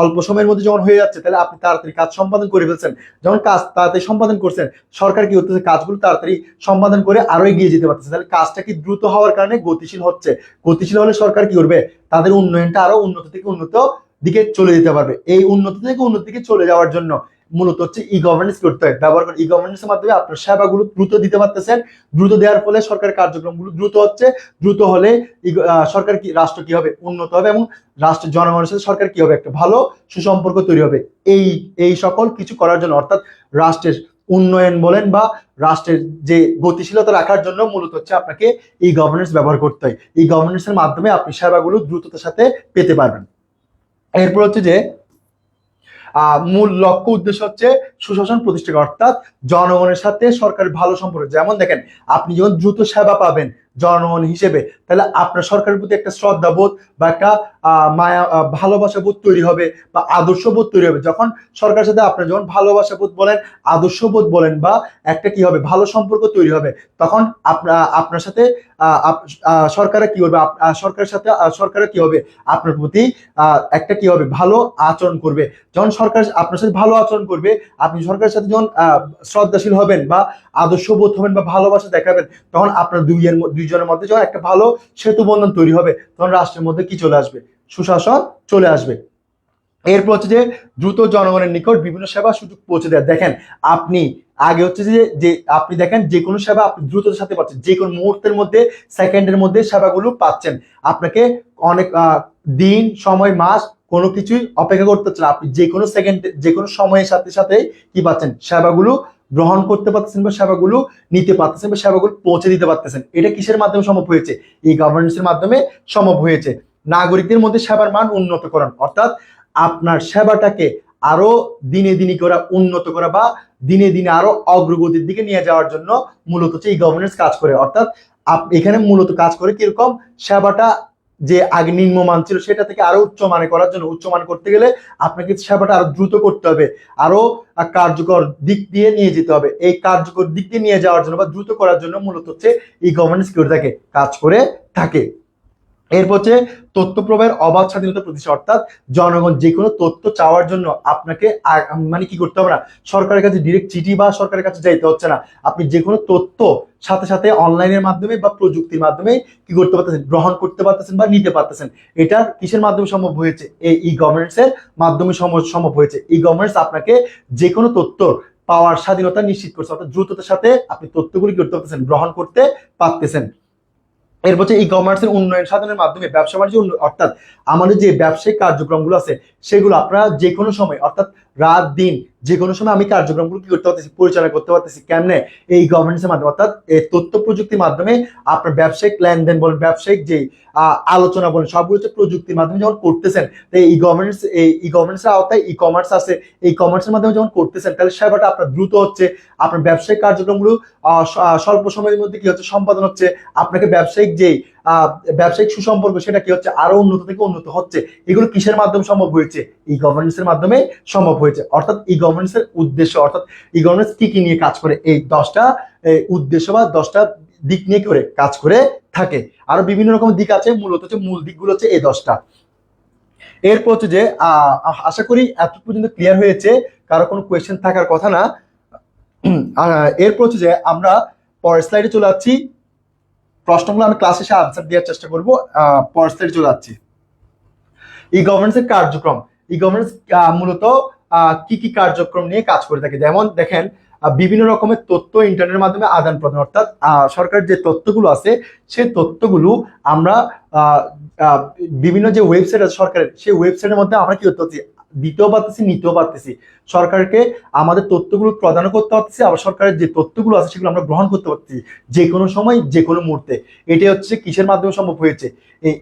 অল্প সময়ের মধ্যে যখন হয়ে যাচ্ছে তাহলে আপনি তাড়াতাড়ি কাজ সম্পাদন করে ফেলছেন। যখন কাজ তাড়াতাড়ি সম্পাদন করছেন, সরকার কি করতেছে, কাজগুলো তাড়াতাড়ি সম্পাদন করে আরো এগিয়ে যেতে পারতেছে, তাহলে কাজটা কি দ্রুত হওয়ার কারণে গতিশীল হচ্ছে। গতিশীল হলে সরকার কি করবে, তাদের উন্নয়নটা আরো উন্নত থেকে উন্নত দিকে চলে যেতে পারবে। এই উন্নত থেকে উন্নত দিকে চলে যাওয়ার জন্য মূলত হচ্ছে ই গভর্নেন্স করতে হয়, ব্যবহার করে ই গভর্নেন্সের মাধ্যমে আপনার সেবাগুলো দ্রুত দিতে পারতেছেন। দ্রুত দেওয়ার ফলে সরকারের কার্যক্রমগুলো দ্রুত হচ্ছে। দ্রুত হলে সরকার কি রাষ্ট্র কি হবে, উন্নত হবে, এবং রাষ্ট্রের জনগণের সাথে সরকার কি হবে, একটা ভালো সুসম্পর্ক তৈরি হবে। এই এই সকল কিছু করার জন্য, অর্থাৎ রাষ্ট্রের উন্নয়ন বলেন বা রাষ্ট্রের যে গতিশীলতা রাখার জন্য মূলত হচ্ছে আপনাকে এই গভর্নেন্স ব্যবহার করতে হয়। এই গভর্নেন্সের মাধ্যমে আপনি সেবাগুলো দ্রুততার সাথে পেতে পারবেন। এরপর হচ্ছে যে মূল লক্ষ্য উদ্দেশ্য হচ্ছে সুশাসন প্রতিষ্ঠা করা, অর্থাৎ জনগণের সাথে সরকারের ভালো সম্পর্ক। যেমন দেখেন, আপনি যখন দ্রুত সেবা পাবেন জনগণ হিসেবে, তাহলে আপনার সরকারের প্রতি একটা শ্রদ্ধাবোধ বা একটা মায়া ভালোবাসা বোধ তৈরি হবে বা আদর্শ বোধ তৈরি হবে। যখন সরকারের সাথে আপনার যখন ভালোবাসা বোধ বলেন, আদর্শ বোধ বলেন, বা একটা কি হবে ভালো সম্পর্ক তৈরি হবে, তখন আপনার সাথে সরকারের কি করবে, সরকারের সাথে সরকারের কি হবে আপনার প্রতি একটা কি হবে ভালো আচরণ করবে। যখন সরকার আপনার সাথে ভালো আচরণ করবে, আপনি সরকারের সাথে যখন শ্রদ্ধাশীল হবেন বা আদর্শ বোধ হবেন বা ভালোবাসা দেখাবেন, তখন আপনার দুইজনের মধ্যে যখন একটা ভালো সেতু বন্ধন তৈরি হবে, তখন রাষ্ট্রের মধ্যে কি চলে আসবে, সুশাসন চলে আসবে। এরপর হচ্ছে যে দ্রুত জনগণের নিকট বিভিন্ন সেবা সুযোগ পৌঁছে দেয়। দেখেন, আপনি আগে হচ্ছে যে আপনি দেখেন যে কোনো সেবা আপনি দ্রুততার সাথে পাচ্ছেন, যে কোনো মুহূর্তের মধ্যে সেকেন্ডের মধ্যে সেবাগুলো পাচ্ছেন। আপনাকে অনেক দিন সময় মাস কোনো কিছুই অপেক্ষা করতে হচ্ছে না, আপনি যে কোনো সেকেন্ড যে কোনো সময়ের সাথে সাথে কি পাচ্ছেন, সেবাগুলো গ্রহণ করতে পারতেছেন বা সেবাগুলো নিতে পারতেছেন বা সেবাগুলো পৌঁছে দিতে পারতেছেন। এটা কিসের মাধ্যমে সম্ভব হয়েছে, এই গভর্নেন্সের মাধ্যমে সম্ভব হয়েছে। নাগরিকদের মধ্যে সেবার মান উন্নতকরণ, অর্থাৎ আপনার সেবাটাকে আরো দিনে দিনে করা উন্নত করা বা দিনে দিনে আরো অগ্রগতির দিকে নিয়ে যাওয়ার জন্য মূলত হচ্ছে এই গভর্নেন্স কাজ করে। অর্থাৎ এখানে মূলত কাজ করে কিরকম, সেবাটা যে আগে নিম্নমান ছিল সেটা থেকে আরো উচ্চমানে করার জন্য, উচ্চমান করতে গেলে আপনাকে সেবাটা আরো দ্রুত করতে হবে, আরো কার্যকর দিক দিয়ে নিয়ে যেতে হবে। এই কার্যকর দিক দিয়ে নিয়ে যাওয়ার জন্য বা দ্রুত করার জন্য মূলত হচ্ছে এই গভর্নেন্স করে থাকে, কাজ করে থাকে। এরপর হচ্ছে তথ্য প্রবাহের অবাধ স্বাধীনতা প্রতিষ্ঠা, অর্থাৎ জনগণ যে কোনো তথ্য চাওয়ার জন্য আপনাকে মানে কি করতে হবে না, সরকারের কাছে ডিরেক্ট চিঠি বা সরকারের কাছে যাইতে হচ্ছে না। আপনি যে কোনো তথ্য সাথে সাথে অনলাইনের মাধ্যমে বা প্রযুক্তির মাধ্যমে কি করতে পারতেছেন, গ্রহণ করতে পারতেছেন বা নিতে পারতেছেন। এটা কিসের মাধ্যমে সম্ভব হয়েছে, এই ই গভর্নেন্স এর মাধ্যমে সম্ভব হয়েছে। ই গভর্নেন্স আপনাকে যে কোনো তথ্য পাওয়ার স্বাধীনতা নিশ্চিত করছে, অর্থাৎ দ্রুততার সাথে আপনি তথ্যগুলি করতে পারতেছেন, গ্রহণ করতে পারতেছেন। এরপর হচ্ছে ই কমার্সের উন্নয়ন সাধনের মাধ্যমে ব্যবসা বাণিজ্য, অর্থাৎ আমাদের যে ব্যবসায়িক কার্যক্রমগুলো আছে সেগুলো আপনারা যে কোনো সময়, অর্থাৎ রাত দিন যে কোনো সময় আমি কার্যক্রমগুলো কি করতে পারতেছি, পরিচালনা করতে পারতেছি। কেমনে, এই গভর্নেন্সের মাধ্যমে, অর্থাৎ এই তথ্য প্রযুক্তির মাধ্যমে আপনার ব্যবসায়িক লেনদেন বলেন, ব্যবসায়িক যে আলোচনা বলেন, সবগুলো হচ্ছে প্রযুক্তির মাধ্যমে যখন করতেছেন, এই ই গভর্নেন্সের আওতায় ই কমার্স আছে, এই কমার্সের মাধ্যমে যখন করতেছেন তাহলে সেবাটা আপনার দ্রুত হচ্ছে, আপনার ব্যবসায়িক কার্যক্রমগুলো স্বল্প সময়ের মধ্যে কি হচ্ছে সম্পাদন হচ্ছে। আপনাকে ব্যবসায়িক যে ব্যবসায়িক সুসম্পর্ক সেটা কি হচ্ছে আরো উন্নত থেকে উন্নত হচ্ছে। এগুলো কিসের মাধ্যমে সম্ভব হয়েছে, ই গভর্নেন্সের মাধ্যমে সম্ভব হয়েছে। অর্থাৎ ই গভর্নেন্সের উদ্দেশ্য, অর্থাৎ ই গভর্নেন্স কি কি নিয়ে কাজ করে, এই 10টা উদ্দেশ্য বা 10টা দিক নিয়ে করে কাজ করে থাকে। আরো বিভিন্ন রকম দিক আছে, মূলত হচ্ছে মূল দিকগুলো হচ্ছে এই 10টা। এরপর হচ্ছে যে আশা করি এত পর্যন্ত ক্লিয়ার হয়েছে, কারো কোনো কোয়েশ্চেন থাকার কথা না। এরপর হচ্ছে যে আমরা পরের স্লাইডে চলে যাচ্ছি, প্রশ্নগুলো আমি ক্লাসে এসে আনসার দেওয়ার চেষ্টা করবো। পরের স্লাইডে চলে যাচ্ছি। ই গভর্নেন্সের কার্যক্রম, ই গভর্নেন্স মূলত কি কি কার্যক্রম নিয়ে কাজ করে থাকে, যেমন দেখেন বিভিন্ন রকমের তথ্য ইন্টারনেটের মাধ্যমে আদান প্রদান, অর্থাৎ সরকারের যে তথ্যগুলো আছে সেই তথ্যগুলো আমরা আহ, আহ, বিভিন্ন যে ওয়েবসাইট আছে সরকারের, সেই ওয়েবসাইটের মধ্যে আমরা কি করতে পারছি, দিতেও পারতেছি, নিতেও পারতেছি। সরকারকে আমাদের তথ্যগুলো প্রদান করতে পারতেছি, আবার সরকারের যে তথ্যগুলো আছে সেগুলো আমরা গ্রহণ করতে পারতেছি যে কোনো সময়, যে কোনো মুহূর্তে। এটাই হচ্ছে কিসের মাধ্যমে সম্ভব হয়েছে,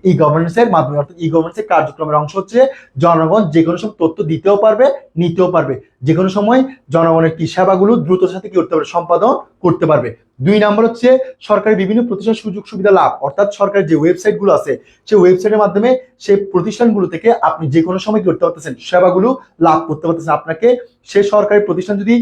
ই গভর্নেন্সের মাধ্যমে। অর্থাৎ ই গভর্নেন্সের কার্যক্রমের অংশ হচ্ছে জনগণ যে কোনো সময় তথ্য দিতেও পারবে, নিতেও পারবে, যে কোনো সময় জনগণের কি সেবাগুলো দ্রুত সাথে কি করতে পারবে, সম্পাদন করতে পারবে। 2 নম্বর হচ্ছে সরকারের বিভিন্ন প্রতিষ্ঠান সুযোগ সুবিধা লাভ, অর্থাৎ সরকারের যে ওয়েবসাইট গুলো আছে সেই ওয়েবসাইটের মাধ্যমে সেই প্রতিষ্ঠানগুলো থেকে আপনি যে কোনো সময় কি করতে পারতেছেন, সেবাগুলো লাভ করতে পারতেছেন। আপনাকে সে সরকারি প্রতিষ্ঠান যদি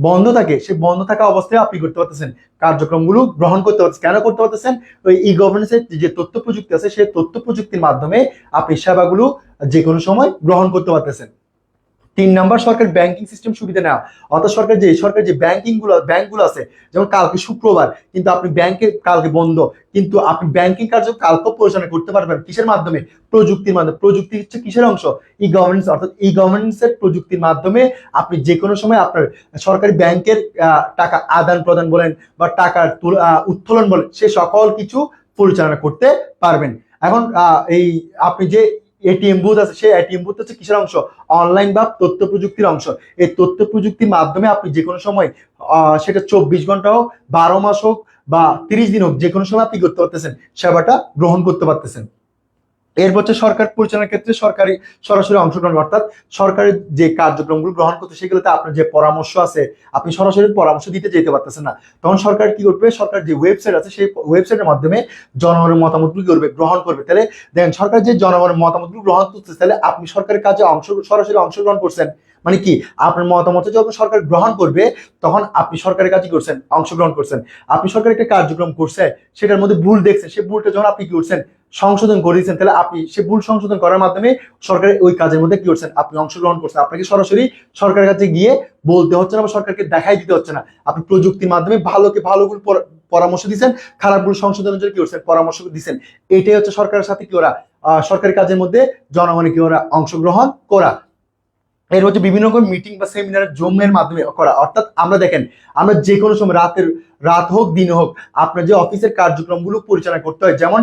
বন্ধ থাকে, সে বন্ধ থাকা অবস্থায় আপনি করতে পারতেছেন, কার্যক্রমগুলো গ্রহণ করতে পারতেছেন। কেন করতে পারতেছেন, ওই ই গভর্নেন্সের যে তথ্য প্রযুক্তি আছে সেই তথ্য প্রযুক্তির মাধ্যমে আপনি সেবাগুলো যে কোনো সময় গ্রহণ করতে পারতেছেন। 3 নাম্বার সরকার ব্যাংকিং সিস্টেম সুবিধা নেওয়া, অর্থাৎ সরকার যে ব্যাংকগুলো আছে, যেমন কালকে শুক্রবার কিন্তু আপনি ব্যাংকে কালকে বন্ধ, কিন্তু আপনি ব্যাংকিং কার্য কালকে পরিচালনা করতে পারবেন কিসের মাধ্যমে, প্রযুক্তির মাধ্যমে। প্রযুক্তি হচ্ছে কিসের অংশ, ই গভর্নেন্স, অর্থাৎ ই গভর্নেন্সের প্রযুক্তির মাধ্যমে আপনি যে কোনো সময় আপনার সরকারি ব্যাংকের টাকা আদান প্রদান বলেন বা টাকার উত্তোলন বলেন, সে সকল কিছু পরিচালনা করতে পারবেন। এখন এই আপনি যে এটিএম বুথ আছে, সেই এটিএম বুথ হচ্ছে কিসের অংশ, অনলাইন বা তথ্য প্রযুক্তির অংশ। এই তথ্য প্রযুক্তির মাধ্যমে আপনি যে কোনো সময় সেটা 24 ঘন্টা হোক, 12 মাস হোক বা 30 দিন হোক, যে কোনো সময় আপনি করতে পারতেছেন, সেবাটা গ্রহণ করতে পারতেছেন। এরপর হচ্ছে সরকার পরিচালনার ক্ষেত্রে সরকারি সরাসরি অংশগ্রহণ, অর্থাৎ সরকারের যে কার্যক্রমগুলো গ্রহণ করতে সেগুলোতে আপনার যে পরামর্শ আছে আপনি সরাসরি পরামর্শ দিতে যেতে পারতেছেন না, তখন সরকার কি করবে, সরকার যে ওয়েবসাইট আছে সেই ওয়েবসাইটের মাধ্যমে জনগণের মতামতগুলো করবে, গ্রহণ করবে। তাহলে দেখেন সরকার যে জনগণের মতামতগুলো গ্রহণ করতেছে, তাহলে আপনি সরকারের কাজে সরাসরি অংশগ্রহণ করছেন, মানে কি আপনার মতামত যখন সরকার গ্রহণ করবে তখন আপনি সরকারের কাজই করছেন, অংশগ্রহণ করছেন। আপনি সরকার একটা কার্যক্রম করছে, সেটার মধ্যে ভুল দেখছেন, সেই ভুলটা যখন আপনি কি করছেন, সংশোধন করেছেন, তাহলে আপনি সে ভুল সংশোধন করার মাধ্যমে সরকারের ওই কাজের মধ্যে কি করছেন, আপনি অংশগ্রহণ করছেন। আপনাকে সরাসরি সরকারের কাছে গিয়ে বলতে হচ্ছে না বা সরকারকে দেখাই দিতে হচ্ছে না, আপনি প্রযুক্তির মাধ্যমে ভালোকে ভালোগুলো পরামর্শ দিচ্ছেন, খারাপগুলো সংশোধনের জন্য কি করছেন, পরামর্শ দিচ্ছেন। এটাই হচ্ছে সরকারের সাথে কি ওরা সরকারি কাজের মধ্যে জনগণের কি ওরা অংশগ্রহণ করা। এর হচ্ছে বিভিন্ন রকম মিটিং বা সেমিনার জুমের মাধ্যমে করা, অর্থাৎ আমরা দেখেন আমরা যে কোনো সময় রাত হোক দিন হোক আপনার যে অফিসের কার্যক্রমগুলো পরিচালনা করতে হয়, যেমন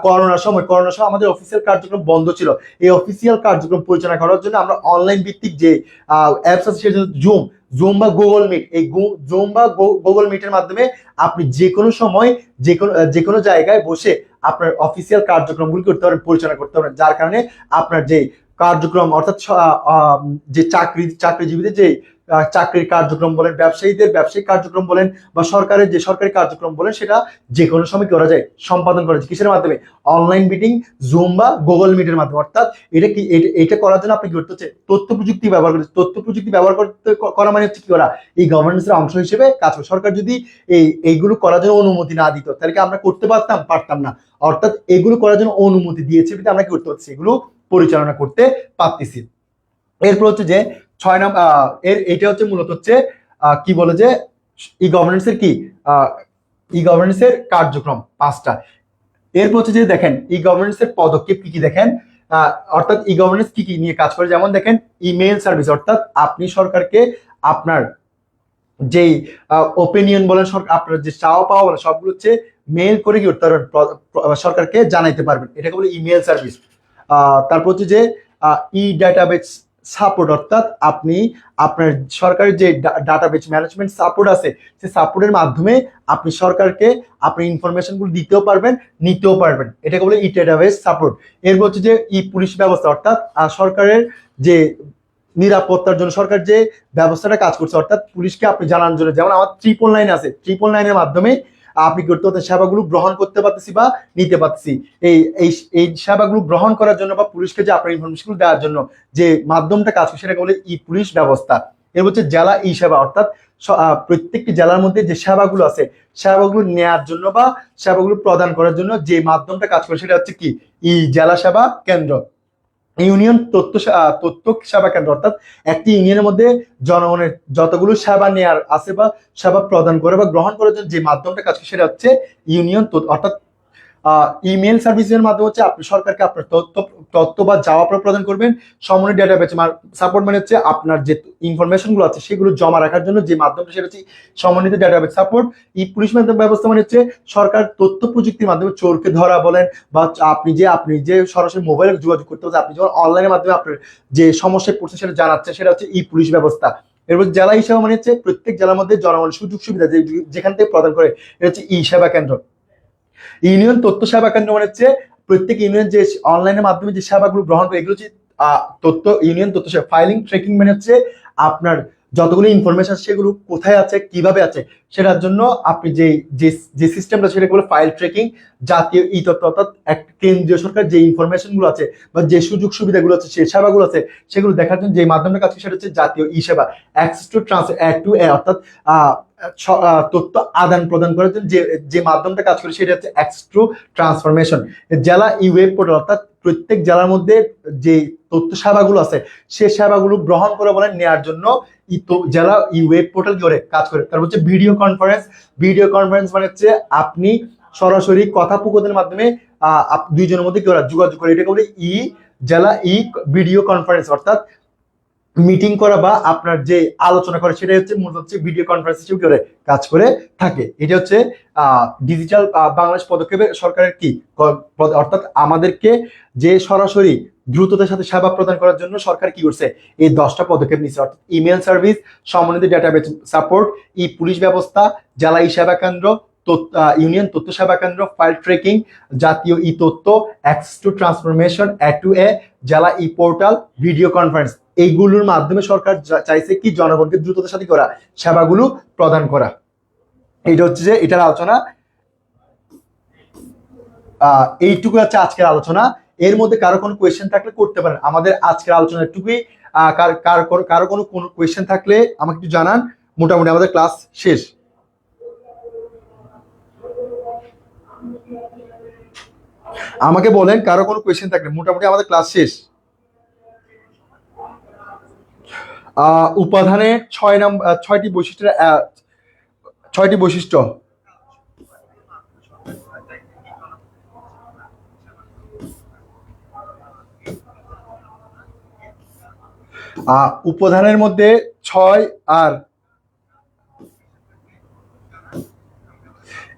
করোনার সময় আমাদের অফিসিয়াল কার্যক্রম বন্ধ ছিল। এই অফিসিয়াল কার্যক্রম পরিচালনা করার জন্য আমরা অনলাইন ভিত্তিক যে অ্যাপস আছে সেটা জুম বা গুগল মিট, এই জুম বা গুগল মিটের মাধ্যমে আপনি যে কোনো সময় যে কোনো জায়গায় বসে আপনার অফিসিয়াল কার্যক্রমগুলো করতে পারেন, পরিচালনা করতে পারেন, যার কারণে আপনার যে কার্যক্রম, অর্থাৎ যে চাকরিজীবীদের যে চাকরির কার্যক্রম বলেন, ব্যবসায়ীদের ব্যবসায়িক কার্যক্রম বলেন বা সরকারের যে সরকারি কার্যক্রম বলেন, সেটা যে কোনো সময় করা যায়, সম্পাদন করা যায় কিসের মাধ্যমে, অনলাইন মিটিং জুম বা গুগল মিটের মাধ্যমে। অর্থাৎ এটা করার জন্য আপনি কি করতে হচ্ছে, তথ্য প্রযুক্তি ব্যবহার করতে, তথ্য প্রযুক্তি ব্যবহার করা মানে হচ্ছে কি করা, এই গভর্নেন্সের অংশ হিসেবে কাজ করে। সরকার যদি এইগুলো করার জন্য অনুমতি না দিত তাহলে কি আমরা করতে পারতাম না। অর্থাৎ এগুলো করার জন্য অনুমতি দিয়েছে, আমরা কি করতে পারছি, এগুলো পরিচালনা করতে পারতেছি। এরপর হচ্ছে যে 6 নম্বর এটা হচ্ছে মূলত হচ্ছে কি বলে যে ই গভর্নেন্সের ই গভর্নেন্সের কার্যক্রম 5টা। এরপর হচ্ছে যে দেখেন ই গভর্নেন্সের পদক্ষেপ কি কি দেখেন, অর্থাৎ ই গভর্নেন্স কি কি নিয়ে কাজ করে, যেমন দেখেন ইমেইল সার্ভিস, অর্থাৎ আপনি সরকারকে আপনার যেই ওপিনিয়ন বলেন, আপনার যে চাওয়া পাওয়া বলেন সবগুলো হচ্ছে মেইল করে কি করতে পারবেন, সরকারকে জানাইতে পারবেন, এটাকে বলে ইমেইল সার্ভিস। তারপর হচ্ছে যে ই ডাটাবেস সাপোর্ট, অর্থাৎ আপনি আপনার সরকারের যে ডাটাবেস ম্যানেজমেন্ট সাপোর্ট আছে সেই সাপোর্টের মাধ্যমে আপনি সরকারকে আপনার ইনফরমেশনগুলো দিতেও পারবেন, নিতেও পারবেন, এটাকে বলে ই ডাটাবেস সাপোর্ট। এরপর হচ্ছে যে ই পুলিশ ব্যবস্থা, অর্থাৎ সরকারের যে নিরাপত্তার জন্য সরকার যে ব্যবস্থাটা কাজ করছে, অর্থাৎ পুলিশকে আপনি জানানোর জন্য, যেমন আমার 999 আছে, 999-এর মাধ্যমে আপনি করতে হতে সেবাগুলো গ্রহণ করতে পারতেছি বা নিতে পারতেছি। এই এই সেবাগুলো গ্রহণ করার জন্য বা পুলিশকে যে আপনার ইনফরমেশনগুলো দেওয়ার জন্য যে মাধ্যমটা কাজ করে সেটাকে বলে ই পুলিশ ব্যবস্থা। এর হচ্ছে জেলা ই সেবা, অর্থাৎ প্রত্যেকটি জেলার মধ্যে যে সেবাগুলো আছে সেবাগুলো নেওয়ার জন্য বা সেবাগুলো প্রদান করার জন্য যে মাধ্যমটা কাজ করে সেটা হচ্ছে কি ই জেলা সেবা কেন্দ্র। ইউনিয়ন তথ্য সেবা কেন্দ্র, অর্থাৎ একটি ইউনিয়নের মধ্যে জনগণের যতগুলো সেবা নেওয়ার আছে বা সেবা প্রদান করে বা গ্রহণ করার জন্য যে মাধ্যমটা কাজ করে সেটা হচ্ছে ইউনিয়ন, অর্থাৎ ইমেল সার্ভিসের মাধ্যমে হচ্ছে আপনি সরকারকে আপনার তথ্য তথ্য বা যাওয়া প্রদান করবেন। সমন্বয় ডেটাবেস সাপোর্ট মানে হচ্ছে আপনার যে ইনফরমেশন গুলো আছে সেগুলো জমা রাখার জন্য যে মাধ্যমটা সেটা হচ্ছে সমন্বিত ডেটাবেস সাপোর্ট। ই পুলিশ মাধ্যম ব্যবস্থা মানে হচ্ছে সরকার তথ্য প্রযুক্তির মাধ্যমে চোরকে ধরা বলেন বা আপনি যে সরাসরি মোবাইলে যোগাযোগ করতে পারছেন, আপনি যখন অনলাইনের মাধ্যমে আপনার যে সমস্যায় পড়ছে সেটা জানাচ্ছে, সেটা হচ্ছে ই পুলিশ ব্যবস্থা। এরপর জেলা ই সেবা মানে হচ্ছে প্রত্যেক জেলার মধ্যে জনগণের সুযোগ সুবিধা যেখান থেকে প্রদান করে, এটা হচ্ছে ই সেবা কেন্দ্র। ইউনিয়ন তথ্য সেবা কেন্দ্র মানে হচ্ছে প্রত্যেক ইউনিয়ন যে অনলাইনের মাধ্যমে যে সেবাগুলো গ্রহণ করে এগুলো হচ্ছে ইউনিয়ন তথ্য সেবা। ফাইলিং ট্রেকিং মানে হচ্ছে আপনার যতগুলো ইনফরমেশন সেগুলো কোথায় আছে কিভাবে আছে সেটার জন্য আপনি যে যে যে সিস্টেমটা সেটা বলে ফাইল ট্রেকিং। জাতীয় ই তথ্য অর্থাৎ একটা কেন্দ্রীয় সরকার যে ইনফরমেশন গুলো আছে বা যে সুযোগ সুবিধাগুলো আছে সেই সেবাগুলো আছে সেগুলো দেখার জন্য যে মাধ্যমটা কাজ করে সেটা হচ্ছে জাতীয় ই সেবা। অ্যাক্সেস টু টু অর্থাৎ তথ্য আদান প্রদান করার জন্য যে যে মাধ্যমটা কাজ করে সেটা হচ্ছে অ্যাক্সেস টু ট্রান্সফরমেশন। জেলা ই ওয়েব পোর্টাল অর্থাৎ প্রত্যেক জেলার মধ্যে যে তথ্য সেবাগুলো আছে সেই সেবাগুলো গ্রহণ করে বলেন নেওয়ার জন্য জেলা ই ওয়েব পোর্টাল কি করে কাজ করে। তারপর হচ্ছে ভিডিও কনফারেন্স। ভিডিও কনফারেন্স মানে হচ্ছে আপনি সরাসরি কথোপকথনের মাধ্যমে দুইজনের মধ্যে কি করা যোগাযোগ করে, এটাকে বলে জেলা ই ভিডিও কনফারেন্স অর্থাৎ মিটিং করা বা আপনার যে আলোচনা করে সেটা হচ্ছে মূলত হচ্ছে ভিডিও কনফারেন্স হিসেবে করে কাজ করে থাকে। এটা হচ্ছে ডিজিটাল বাংলাদেশ পদক্ষেপে সরকারের কি অর্থাৎ আমাদেরকে যে সরাসরি দ্রুততার সাথে সেবা প্রদান করার জন্য সরকার কি করছে এই 10টা পদক্ষেপ নিচ্ছে, অর্থাৎ ইমেল সার্ভিস, সমন্বিত ডেটাবেস সাপোর্ট, ই পুলিশ ব্যবস্থা, জেলা ই সেবা কেন্দ্র, ইউনিয়ন তথ্য সেবা কেন্দ্র, ফাইল ট্রেকিং, জাতীয় ই তথ্য, অ্যাক্সেস টু ট্রান্সফরমেশন, এ জেলা ই পোর্টাল, ভিডিও কনফারেন্স। এইগুলোর মাধ্যমে সরকার চাইছে কি জনগণকে দ্রুততার সাথে করা সেবাগুলো প্রদান করা। এটা হচ্ছে যে এটার আলোচনা। এইটুকু হচ্ছে আজকের আলোচনা। এর মধ্যে কারো কোনো কোয়েশ্চেন থাকলে করতে পারেন। আমাদের আজকের আলোচনা এটুকুই। কারো কোনো কোয়েশ্চেন থাকলে আমাকে একটু জানান। মোটামুটি আমাদের ক্লাস শেষ। আমাকে বলেন কারো কোনো কোয়েশ্চেন থাকলে, মোটামুটি আমাদের ক্লাস শেষ। উপাদানের 6টি বৈশিষ্ট্য 6টি বৈশিষ্ট্য। উপাদানের মধ্যে 6 আর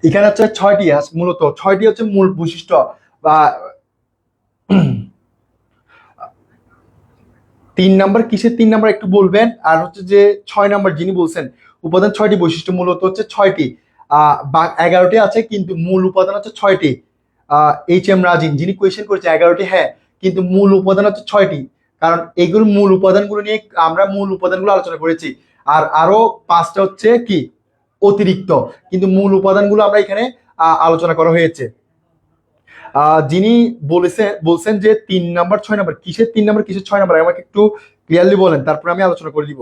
এখানে হচ্ছে 6টি, মূলত 6টি হচ্ছে মূল বৈশিষ্ট্য বা 3 নাম্বার কিসের 3 নাম্বার একটু বলবেন। আর হচ্ছে যে 6 নাম্বার যিনি বলছেন উপাদান 6টি বৈশিষ্ট্য মূলত হচ্ছে 6টি, 11টি আছে কিন্তু মূল উপাদান হচ্ছে 6টি। এইচ এম রাজিন যিনি কোয়েশ্চেন করেছে 11টি, হ্যাঁ, কিন্তু মূল উপাদান হচ্ছে 6টি। কারণ এইগুলো মূল উপাদানগুলো নিয়ে আমরা মূল উপাদানগুলো আলোচনা করেছি, আর আরো 5টা হচ্ছে কি অতিরিক্ত, কিন্তু মূল উপাদানগুলো আমরা এখানে আলোচনা করা হয়েছে। যিনি বলছেন যে 3 নাম্বার 6 নাম্বার, কিসের 3 নাম্বার কিসের 6 নাম্বার আমাকে একটু ক্লিয়ারলি বলেন, তারপর আমি আলোচনা করে দিব।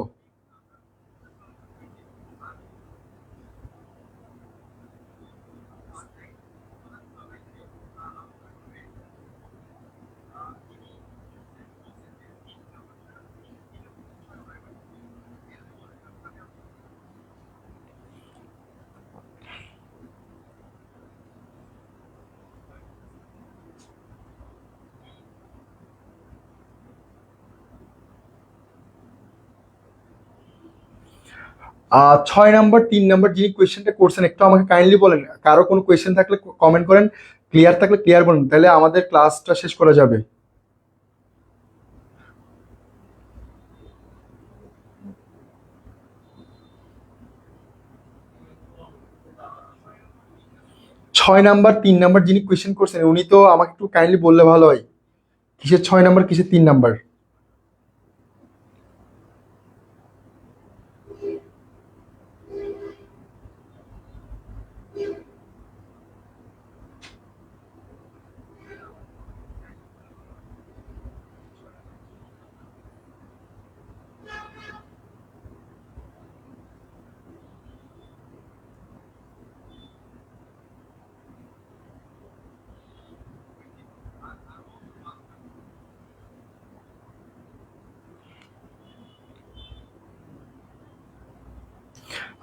ছয় নাম্বার 3 নাম্বার যিনি কোয়েশ্চেনটা করছেন একটু আমাকে কাইন্ডলি বলেন। কারো কোনো কোয়েশ্চেন থাকলে কমেন্ট করেন, ক্লিয়ার থাকলে ক্লিয়ার বলেন, তাহলে আমাদের ক্লাসটা শেষ করা যাবে। ছয় নাম্বার 3 নাম্বার যিনি কোয়েশ্চেন করছেন উনি তো আমাকে একটু কাইন্ডলি বললে ভালো হয়, কিসের 6 নাম্বার কিসের 3 নাম্বার।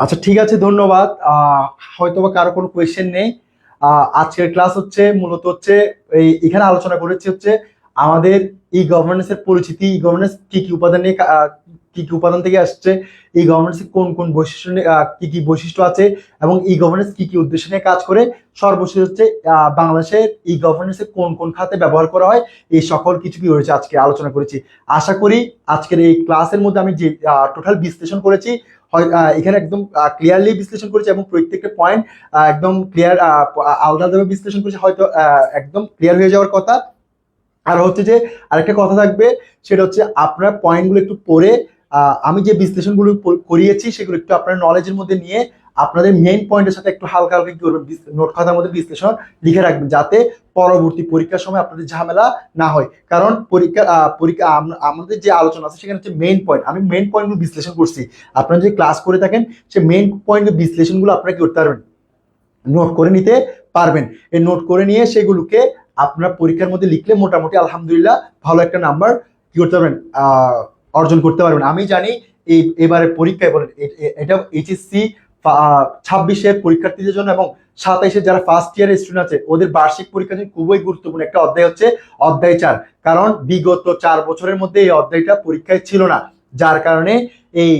আচ্ছা ঠিক আছে, ধন্যবাদ। হয়তো বা কারো কোনো কোয়েশ্চেন নেই। আজকের ক্লাস হচ্ছে মূলত হচ্ছে এখানে আলোচনা করেছি হচ্ছে আমাদের ই গভর্নেন্সের পরিচিতি, ই গভর্নেন্স কি কি উপাদান নিয়ে কি কি উপাদান থেকে আসছে, ই গভর্নেন্সের কোন কোন বৈশিষ্ট্য কি কি বৈশিষ্ট্য আছে, এবং ই গভর্নেন্স কি কি উদ্দেশ্য নিয়ে কাজ করে, সর্বশেষ হচ্ছে বাংলাদেশের ই গভর্নেন্সের কোন কোন খাতে ব্যবহার করা হয়, এই সকল কিছু কি রয়েছে আজকে আলোচনা করেছি। আশা করি আজকের এই ক্লাসের মধ্যে আমি যে টোটাল বিশ্লেষণ করেছি এখানে একদম ক্লিয়ারলি বিশ্লেষণ করেছি এবং প্রত্যেকটা পয়েন্ট একদম ক্লিয়ার আলাদাভাবে বিশ্লেষণ করেছি, হয়তো একদম ক্লিয়ার হয়ে যাওয়ার কথা। আর হচ্ছে যে আরেকটা কথা থাকবে, সেটা হচ্ছে আপনার পয়েন্টগুলো একটু পড়ে আমি যে বিশ্লেষণগুলো করিয়েছি সেগুলো একটু আপনার নলেজের মধ্যে নিয়ে আপনাদের মেইন পয়েন্টের সাথে একটু হালকা হালকা কি করবেন, নোট খাতার মধ্যে বিশ্লেষণ লিখে রাখবেন, যাতে পরবর্তী পরীক্ষার সময় আপনাদের ঝামেলা না হয়। কারণ পরীক্ষা আমাদের যে আলোচনা আছে সেখানে হচ্ছে মেইন পয়েন্ট, আমি মেইন পয়েন্টগুলো বিশ্লেষণ করছি। আপনারা যদি ক্লাস করে থাকেন সে মেইন পয়েন্টের বিশ্লেষণগুলো আপনারা কি করতে পারবেন, নোট করে নিতে পারবেন। এই নোট করে নিয়ে সেগুলোকে আপনার পরীক্ষার মধ্যে লিখলে মোটামুটি আলহামদুলিল্লাহ ভালো একটা নাম্বার কি করতে পারবেন, অর্জন করতে পারবেন। আমি জানি এবারে পরীক্ষায় বলেন, এটা এইচএসসি 26-এর পরীক্ষার্থীদের জন্য এবং 27-এর যারা ফার্স্ট ইয়ারের স্টুডেন্ট আছে ওদের বার্ষিক পরীক্ষার জন্য খুবই গুরুত্বপূর্ণ একটা অধ্যায় হচ্ছে অধ্যায় 4। কারণ বিগত 4 বছরের মধ্যে এই অধ্যায়টা পরীক্ষায় ছিল না, যার কারণে এই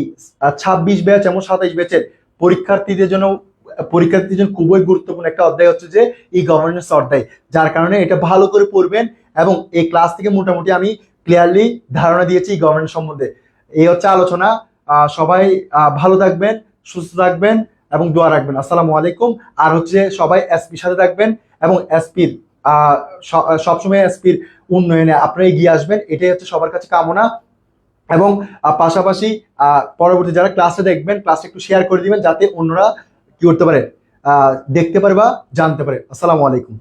26 ব্যাচ এবং 27 ব্যাচের পরীক্ষার্থীদের জন্য খুবই গুরুত্বপূর্ণ একটা অধ্যায় হচ্ছে যে ই গভর্নেন্স অধ্যায়। যার কারণে এটা ভালো করে পড়বেন এবং এই ক্লাস থেকে মোটামুটি আমি ক্লিয়ারলি ধারণা দিয়েছি ই গভর্নেন্স সম্বন্ধে। এই হচ্ছে আলোচনা। সবাই ভালো থাকবেন, সুস্থ থাকবেন এবং দোয়া রাখবেন। আসসালামু আলাইকুম। আর হচ্ছে সবাই এসপির সাথে থাকবেন এবং এসপির সবসময় এসপির উন্নয়নে আপনারা এগিয়ে আসবেন, এটাই হচ্ছে সবার কাছে কামনা। এবং পাশাপাশি পরবর্তী যারা ক্লাসে দেখবেন ক্লাসটা একটু শেয়ার করে দিবেন, যাতে অন্যরা কি করতে পারে, দেখতে পারে বা জানতে পারে। আসসালামু আলাইকুম।